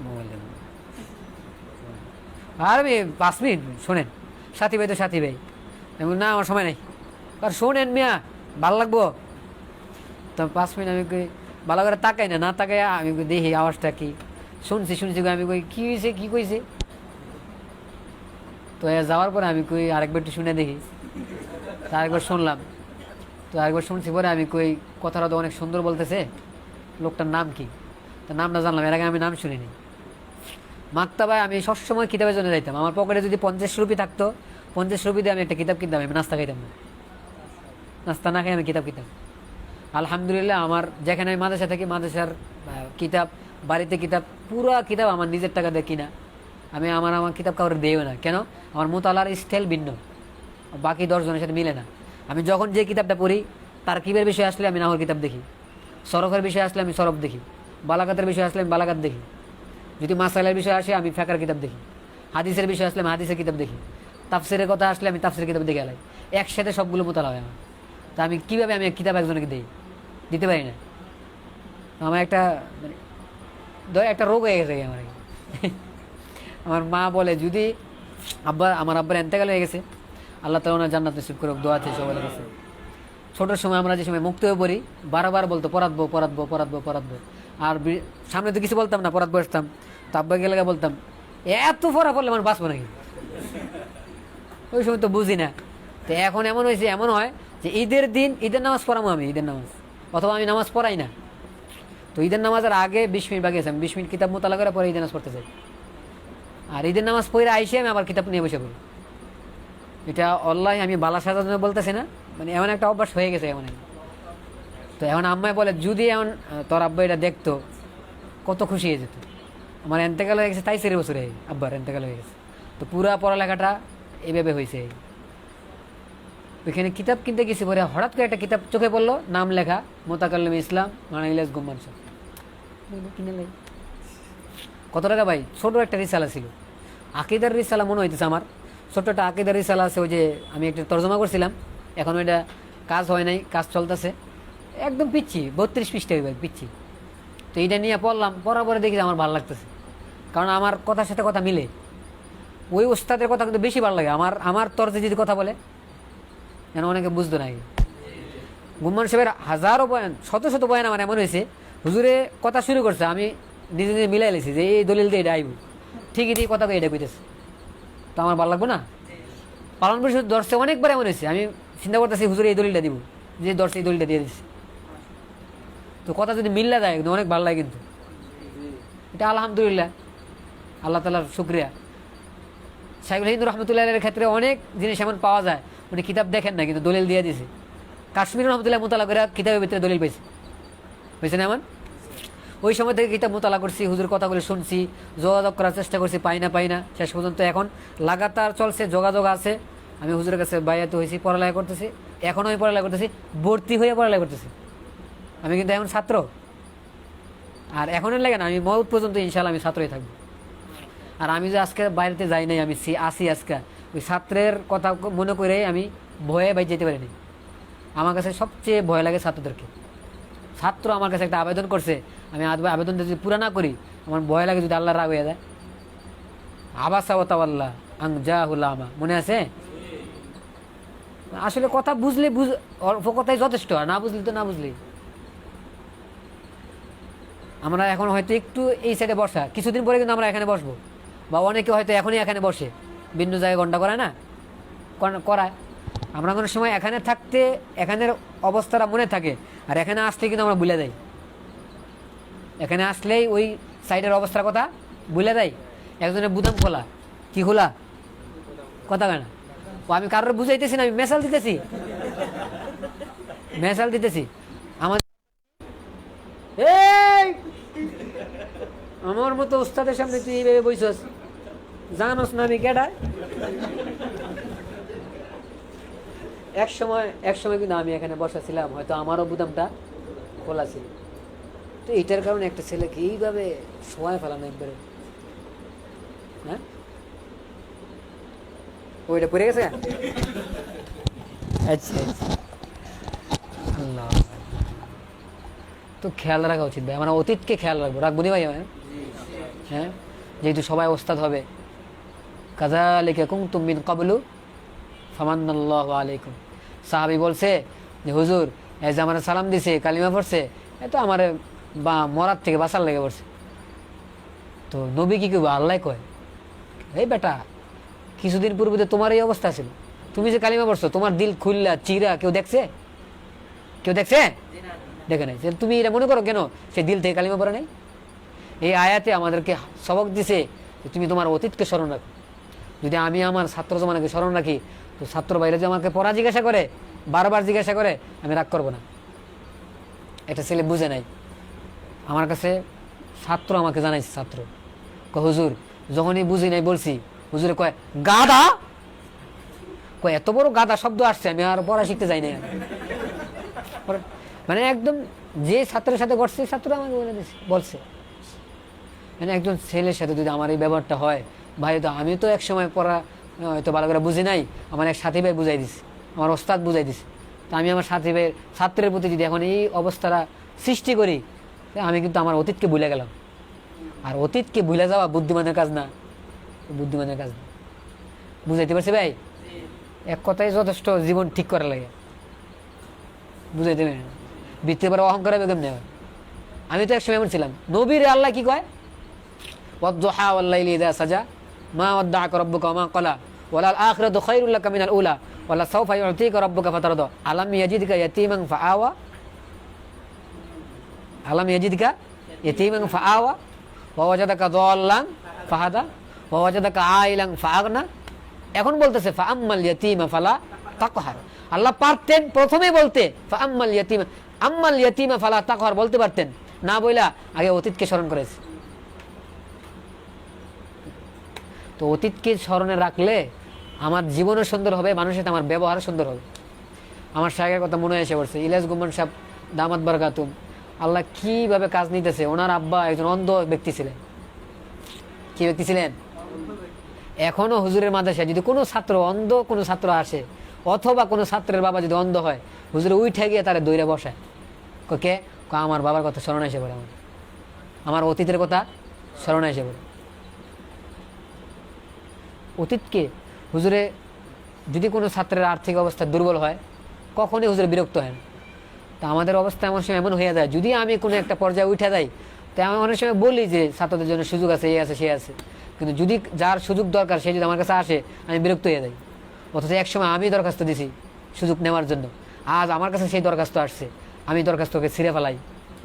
মোবাইল দেখেন, আর আমি 5 মিনিট শোনেন, সাথী ভাই তো সাথী ভাই। আমি না আমার সময় নাই, আর শোনেন মিয়া ভালো লাগবো। তো 5 মিনিট আমি কই ভালো করে তাকাই না তাকাই, আমি দেখি আওয়াজটা কি, শুনছি আমি কই কী হয়েছে কী কইছে। তো যাওয়ার পরে আমি কই আরেকবার একটু শুনে দেখি। তা আরেকবার শুনলাম, তো আরেকবার শুনছি পরে আমি কই কথাটা তো অনেক সুন্দর বলতেছে, লোকটার নাম কি? তো নামটা জানলাম, এর আগে আমি নাম শুনিনি। মাক্তাবায় আমি সবসময় কিতাবের জন্য যাইতাম। আমার পকেটে যদি 50 রুপি থাকতো, 50 রুপি দিয়ে আমি একটা কিতাব কিনতাম, আমি নাস্তা খাইতাম না, নাস্তা না খাই আমি কিতাব কিনতাম। আলহামদুলিল্লাহ, আমার যেখানে আমি মাদ্রাসা থাকি, মাদ্রাসার কিতাব, বাড়িতে কিতাব, পুরা কিতাব আমার নিজের টাকা দিয়ে কিনা। আমি আমার কিতাব কাউরে দেও না। কেন? আমার মোতালার স্টাইল ভিন্ন, বাকি 10 জনের সাথে মিলে না। আমি যখন যে কিতাবটা পড়ি, তার কিবের বিষয় আসলে আমি নাহর কিতাব দেখি, সরফের বিষয় আসলে আমি সরফ দেখি, বালাকাতের বিষয় আসলে আমি বালাকাত দেখি, যদি মাসাইলের বিষয় আসে আমি ফেকার কিতাব দেখি, হাদিসের বিষয় আসলে আমি হাদিসের কিতাব দেখি, তাফসিরের কথা আসলে আমি তাফসিরের কিতাব দেখে আলাই। একসাথে সবগুলো মোতালা হয় আমার। তা আমি কীভাবে আমি কিতাব একজনকে দিতে পারি না। আমার একটা মানে একটা রোগ হয়ে গেছে আমার। আমার মা বলে যদি আমার আব্বার এন্তেকাল হয়ে গেছে, আল্লাহ তাআলা ওনার জান্নাত নসিব করুক, দোয়া আছে সবার কাছে। ছোটোর সময় আমরা যে সময় মুক্ত হয়ে পড়ি, বারবার বলতো পড়াতবো। আর সামনে তো কিছু বলতাম না, পড়াতবো আসতাম। তো আব্বা গেলে বলতাম এত পড়া পড়লে মানে বাঁচবো নাকি? ওই সময় তো বুঝি না। তো এখন এমন হয় যে ঈদের দিন ঈদের নামাজ পড়াবো আমি, ঈদের নামাজ, অথবা আমি নামাজ পড়াই না। তো ঈদের নামাজের আগে 20 মিনিট বাকি আছে, আমি 20 মিনিট কিতাব মোতালা করে পরে ঈদের নামাজ পড়তে চাই। আর ঈদের নামাজ পড়ে আইসে আমি আবার কিতাব নিয়ে বসে পড়ি। এটা আল্লাহ, আমি বালা সাজার জন্য বলতেছি না, মানে এমন একটা অভ্যাস হয়ে গেছে এমন। তো এখন আম্মাই বলে যদি এমন তোর আব্বা এটা দেখতো কত খুশি হয়ে যেত। আমার এন্তেকাল হয়ে গেছে 23 বছরে, আব্বার এন্তেকাল হয়ে গেছে। তো পুরা পড়ালেখাটা এইভাবে হয়েছে। ওইখানে কিতাব কিনতে গেছি, পরে হঠাৎ করে একটা কিতাব চোখে পড়লো, নাম লেখা মোতাকাল্লিম ইসলাম মাওলানা ইলিয়াস গুম্মান সাহেব। কিনে লাই কত টাকা ভাই? ছোট একটা রিসালা ছিল, আকিদার রিসালা মনে হইতেছে আমার। ছোট্ট একটা আকিদার রিসালা আছে, ওই যে আমি একটা তর্জমা করছিলাম, এখন ওইটা কাজ হয় নাই, কাজ চলতেছে। একদম পিচ্ছি, 32 পৃষ্ঠা হইবে পিচ্ছি। তো এইটা নিয়ে পড়ার পরে দেখি আমার ভালো লাগতেছে, কারণ আমার কথার সাথে কথা মিলে। ওই ওস্তাদের কথা কিন্তু বেশি ভালো লাগে আমার তর্জে যদি কথা বলে, যেন অনেকে বুঝতো না। গুম্মান সাহেবের হাজারো বয়ান, শত বয়ান আমার এমন হয়েছে, হুজুরে কথা শুরু করছে, আমি নিজে মিলাই লেছি যে এই দলিল দিয়ে এটা আইব, ঠিকই কথা এটা কইতেছে। তো আমার ভালো লাগবো না? পালন পরিষদ দর্শে অনেকবার এমন হয়েছে, আমি চিন্তা করতেছি হুজুর এই দলিলটা দিব, যে দর্শে এই দলিলটা দিয়ে দিচ্ছি। তো কথা যদি মিল্লা যায় কিন্তু অনেক ভালো লাগে, কিন্তু এটা আলহামদুলিল্লাহ, আল্লাহ তাআলার শুকরিয়া। শাইখুল হিন্দ রহমতুল্লাহ এর ক্ষেত্রে অনেক জিনিস এমন পাওয়া যায়, উনি কিতাব দেখেন না কিন্তু দলিল দিয়ে দিছে। কাশ্মীর রহমতুল্লাহ মোতালা করে কিতাবের ভিতরে দলিল পাইছে, বুঝছেন এমন? ওই সময় থেকে কিতাব মোতালা করছি, হুজুর কথাগুলো শুনছি, যোগাযোগ করার চেষ্টা করছি, পাই না, শেষ পর্যন্ত এখন লাগাতার চলছে, যোগাযোগ আছে। আমি হুজুরের কাছে বাইয়াত হয়েছি, পড়ালেখা করতেছি, এখনও আমি পড়ালেখা করতেছি, ভর্তি হয়ে পড়ালেখা করতেছি। আমি কিন্তু এখন ছাত্র, আর এখনের লাগে না, আমি মউত পর্যন্ত ইনশাল্লাহ আমি ছাত্রই থাকবো। আর আমি যে আজকে বাইরেতে যাই নাই, আমি আসি আজকে ওই ছাত্রের কথা মনে করে আমি ভয়ে বাইরে যেতে পারিনি। আমার কাছে সবচেয়ে ভয় লাগে ছাত্রদেরকে। ছাত্র আমার কাছে একটা আবেদন করছে, আমি আবেদনটা যদি পুরা না করি আমার ভয় লাগে যদি আল্লাহ রাগ হয়ে যায়। আবাসাওয়াতাল্লাহ আং জাহুলামা, মনে আছে? আসলে কথা বুঝলে অল্প কথাই যথেষ্ট, আর না বুঝলি তো না বুঝলি। আমরা এখন হয়তো একটু এই সাইডে বসা, কিছুদিন পরে কিন্তু আমরা এখানে বসবো, বা অনেকে হয়তো এখনই এখানে বসে, ভিন্ন জায়গায় ঘন্টা করায় না, করায়। আমরা কোনো সময় এখানে থাকতে এখানের অবস্থাটা মনে থাকে, আর এখানে আসলে কিন্তু আমরা ভুলে যাই। এখানে আসলেই ওই সাইডের অবস্থার কথা ভুলে যাই। একজনের বুদাম খোলা, কি খোলা কথা কেনা, ও আমি কারোর বুঝাইতেছি না, আমি মেসাল দিতেছি আমার এই আমার মতো ওস্তাদের সামনে তুই এইভাবে বইছস, জানোস না আমি কেডা? এক সময় কিন্তু আমি এখানে বসা ছিলাম, হয়তো আমারও বুদামটা খোলা ছিল। তো এটার কারণে একটা ছেলেকে এইভাবে শোয়ায় ফেলানো একবারে, হ্যাঁ ওইটা পড়ে গেছে। আচ্ছা আল্লাহ, তো খেয়াল রাখা উচিত ভাই, আমরা অতীতকে খেয়াল রাখবো নি ভাই? হ্যাঁ, যেহেতু সবাই ওস্তাদ হবে। কাযালিকা কুনতুম মিন ক্বাবলু ফামান্নাল্লাহু আলাইকুম। সাহাবী বলছে যে হুজুর এই যে আমার সালাম দিছে, কালিমা পড়ছে, এ তো আমার বা মরার থেকে বাঁচার লেগে পড়ছে। তো নবী কি কইব? আল্লাহ কয়, এই বেটা কিছুদিন পূর্বে তো তোমার এই অবস্থা ছিল, তুমি যে কালিমা পড়ছো তোমার দিল খুললা চিরা কেউ দেখছে? দেখে নাই। তুমি এটা মনে করো কেন সে দিল থেকে কালিমা পড়ে নাই? এই আয়াতে আমাদেরকে সবক দিছে যে তুমি তোমার অতীতকে স্মরণ রাখো। যদি আমি আমার ছাত্র জমানাকে স্মরণ রাখি, তো ছাত্র বাইরে যে আমাকে পড়া জিজ্ঞাসা করে, বারবার জিজ্ঞাসা করে, আমি রাগ করবো না। একটা ছেলে বুঝে নাই, আমার কাছে ছাত্র আমাকে জানাইছে, ছাত্র হুজুর যখনই বুঝি নাই বলছি, হুজুরে কয় গাধা, কয় এত বড় গাধা শব্দ আসছে, আমি আর পড়া শিখতে যাই না। মানে একদম যে ছাত্রের সাথে ঘটছে, ছাত্র আমাকে বলছে। মানে একজন ছেলের সাথে যদি আমার এই ব্যাপারটা হয়, ভাই তো আমি তো একসময় পড়া হয়তো ভালো করে বুঝি নাই, আমার এক সাথী ভাই বুঝাই দিছে, আমার ওস্তাদ বুঝাই দিছে। তো আমি আমার সাথী ভাইয়ের ছাত্রের প্রতি যদি এখন এই অবস্থাটা সৃষ্টি করি, আমি কিন্তু আমার অতীতকে ভুলে গেলাম। আর অতীতকে ভুলে যাওয়া বুদ্ধিমানের কাজ না, বুঝাইতে পারছি ভাই? এক কথাই যথেষ্ট, জীবন ঠিক করা লাগে, বুঝাইতে পারি না। বৃত্তির পরে অহংকার হবে কেমনে? আমি তো একসময় এমন ছিলাম। নবীর আল্লাহ কি কয়? ওয়াদ-দুহা ওয়াল-লাইলি ইযা সাজা মা ওয়াদ্দাআকা রাব্বুকা ওয়া মা ক্বালা ওয়ালাল আখিরাতু খায়রুল লাকা মিনাল উলা ওয়ালা সাওফা ইউ'তিকা রাব্বুকা ফাতারদা আলাম ইয়াজিদকা ইয়াতীমান ফাআওয়া ওয়া ওয়াজাদাকা দাল্লান ফাহাদা ওয়া ওয়াজাদাকা আইলান ফাআগনা। এখন বলতেছে ফাআম্মাল ইয়াতীমা ফালা তাকহার। আল্লাহ পারতেন প্রথমে বলতে ফাআম্মাল ইয়াতীমা ফালা তাকহার বলতে পারতেন না, বইলা আগে অতীতকে স্মরণ করেছে। তো অতীতকে স্মরণে রাখলে আমার জীবনও সুন্দর হবে, মানুষের সাথে আমার ব্যবহারও সুন্দর হবে। আমার শায়েখের কথা মনে এসে পড়ছে, ইলিয়াস গুম্মান সাহেব দামাত বারকাতুম, আল্লাহ কিভাবে কাজ নিতেছে। ওনার আব্বা একজন অন্ধ ব্যক্তি ছিলেন। কি ব্যক্তি ছিলেন? এখনো হুজুরের মাদ্রাসায় যদি কোনো ছাত্র অন্ধ কোনো ছাত্র আসে, অথবা কোনো ছাত্রের বাবা যদি অন্ধ হয়, হুজুরে উঠে গিয়ে তারা দৌড়ে বসায়। কে? আমার বাবার কথা স্মরণ এসে পড়ে, আমার অতীতের কথা স্মরণ এসে পড়ে। অতীতকে হুজুরে যদি কোনো ছাত্রের আর্থিক অবস্থা দুর্বল হয়, কখনই হুজুরে বিরক্ত হয় না। তা আমাদের অবস্থা এমন সময় এমন হয়ে যায়, যদি আমি কোনো একটা পর্যায়ে উঠে যাই, তো আমি অনেক সময় বলি যে ছাত্রদের জন্য সুযোগ আছে, এই আছে সে আছে, কিন্তু যদি যার সুযোগ দরকার সে যদি আমার কাছে আসে, আমি বিরক্ত হয়ে যাই। অথচ এক সময় আমি দরখাস্ত দিছি, সুযোগ নেওয়ার জন্য। আজ আমার কাছে সেই দরখাস্ত আসছে, আমি দরখাস্তকে ছিঁড়ে ফেলাই,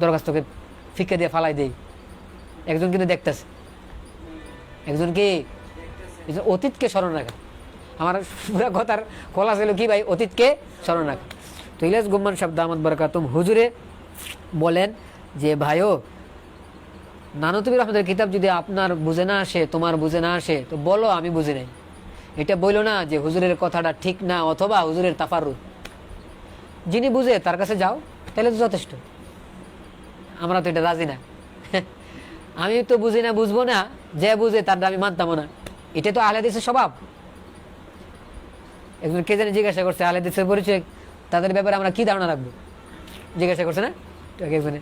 দরখাস্তকে ফিকে দিয়ে ফালাই দেই। একজন কিন্তু দেখতেছে, একজন কি অতীতকে স্মরণ রাখা। আমার পুরো কথার খোলা ছিল কি ভাই, অতীতকে স্মরণ রাখা। তো ইলিয়াস গুম্মান সাহেব দামাত বারাকাতুম হুজুরে বলেন যে ভাইও, নানুতুবি রহমতের কিতাব যদি আপনার বুঝে না আসে, তোমার বুঝে না আসে, তো বলো আমি বুঝি নাই। এটা বললো না যে হুজুরের কথাটা ঠিক না অথবা হুজুরের তাফারুদ। যিনি বুঝে তার কাছে যাও, তাহলে তো যথেষ্ট। আমরা তো এটা রাজি না। আমি তো বুঝি না, বুঝবো না, যে বুঝে তার আমি মানতাম না। এটা তো আহলে হাদিসের স্বভাব। একজন কে জানি জিজ্ঞাসা করছে আহলে হাদিসের পরিচয়, তাদের ব্যাপারে আমরা কি ধারণা রাখবো, জিজ্ঞাসা করছে না একজনে।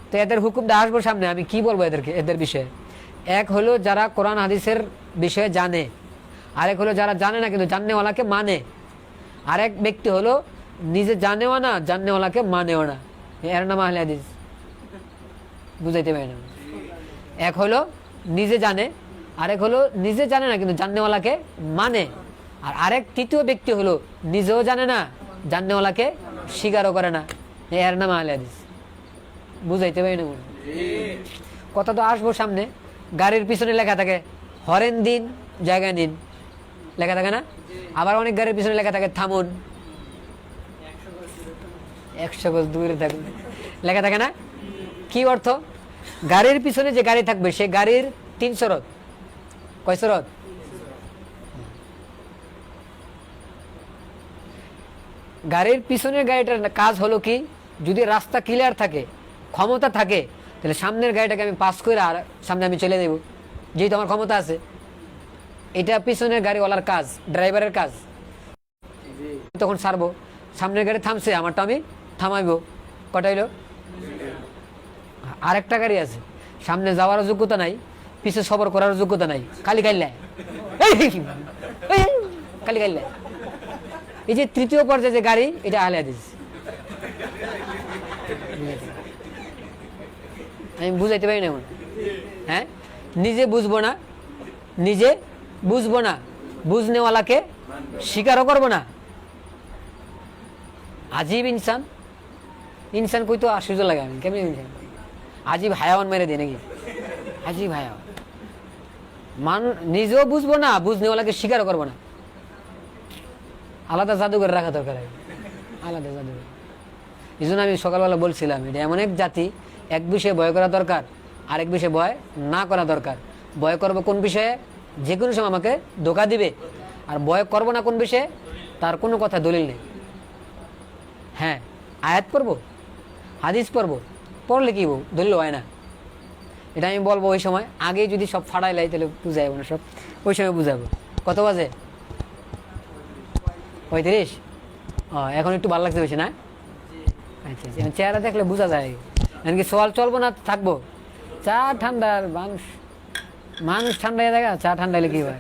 তো এদের হুকুমটা আসবো সামনে, আমি কি বলবো এদেরকে, এদের বিষয়ে। এক হলো যারা কোরআন হাদিসের বিষয়ে জানে, আরেক হলো যারা জানে না কিন্তু জাননেওয়ালাকে মানে। আরেক ব্যক্তি হলো নিজে জানেও না, জাননেওয়ালাকে মানেও না, এর নাম আহলে হাদিস। বুঝাইতে পারি না। এক হলো নিজে জানে, আরেক হলো নিজে জানে না কিন্তু জাননেওয়ালাকে মানে। আর আরেক তৃতীয় ব্যক্তি হলো নিজেও জানে না, জাননেওয়ালাকে স্বীকারও করে না, এর নাম আহলে হাদিস। বুঝাইতে পারি না। কথা তো আসবো সামনে। গাড়ির পিছনে লেখা থাকে হরেন দিন জায়গায় নিন, লেখা থাকে না? আবার অনেক গাড়ির পিছনে লেখা থাকে থামুন, 100 গজ দূরে থাকুন, লেখা থাকে না? কি অর্থ? গাড়ির পিছনে যে গাড়ি থাকবে সে গাড়ির 3 শরত। কয় শরত? গাড়ির পিছনের গাড়িটার কাজ হলো কি, যদি রাস্তা ক্লিয়ার থাকে, ক্ষমতা থাকে, তাহলে সামনের গাড়িটাকে আমি পাস করে আর সামনে আমি চলে দেব, যেহেতু আমার ক্ষমতা আছে। এটা পিছনের গাড়িওয়ালার কাজ, ড্রাইভারের কাজ। তখন ছাড়বো, সামনের গাড়ি থামছে, আমারটা আমি থামাইবো। কটা হইলো? আরেকটা গাড়ি আছে, সামনে যাওয়ার যোগ্যতা নাই, পিছে সবর করার যোগ্যতা নাই, খালি গাইলে খালি গাইলে। এই যে তৃতীয় পর্যায়ে যে গাড়ি, এটা আহলে হাদিস। আমি বুঝাইতে পারি না এখন। হ্যাঁ, নিজে বুঝবো না, নিজে বুঝবো না, বুঝনেওয়ালাকে স্বীকারও করবো না। আজীব ইনসান। ইনসান কই তো আশ্চর্য লাগে, আমি কেমন ইনসান, আজীব হায়াওয়ান মেরে দিই নাকি? আজীব হায়াওয়ান। নিজেও বুঝবো না, বুঝনেওয়ালাকে স্বীকারও করবো না। আলাদা জাদুঘর রাখা দরকার, আলাদা জাদুঘর। এই জন্য আমি সকালবেলা বলছিলাম, এটা এমন এক জাতি, এক বিষয়ে ভয় করা দরকার, আরেক বিষয়ে ভয় না করা দরকার। ভয় করবো কোন বিষয়ে? যে কোনো সময় আমাকে ধোকা দিবে। আর ভয় করবো না কোন বিষয়ে? তার কোনো কথা দলিল নেই। হ্যাঁ, আয়াত পড়বো, হাদিস পড়বো, পড়লে কি দলিল হয় না, এটা আমি বলবো ওই সময়। আগে যদি সব ফাড়াই লাই তাহলে বুঝাইব না, সব ওই সময় বুঝাবো। কত বাজে? 35। এখন একটু ভালো লাগতে বেশি না? আচ্ছা আচ্ছা, চেহারা দেখলে বোঝা যায়। এমনকি সওয়াল চলবো না, থাকবো। চা ঠান্ডার মানুষ, মানুষ ঠান্ডা হয়ে থাকে, চা ঠান্ডা হলে কি হয়?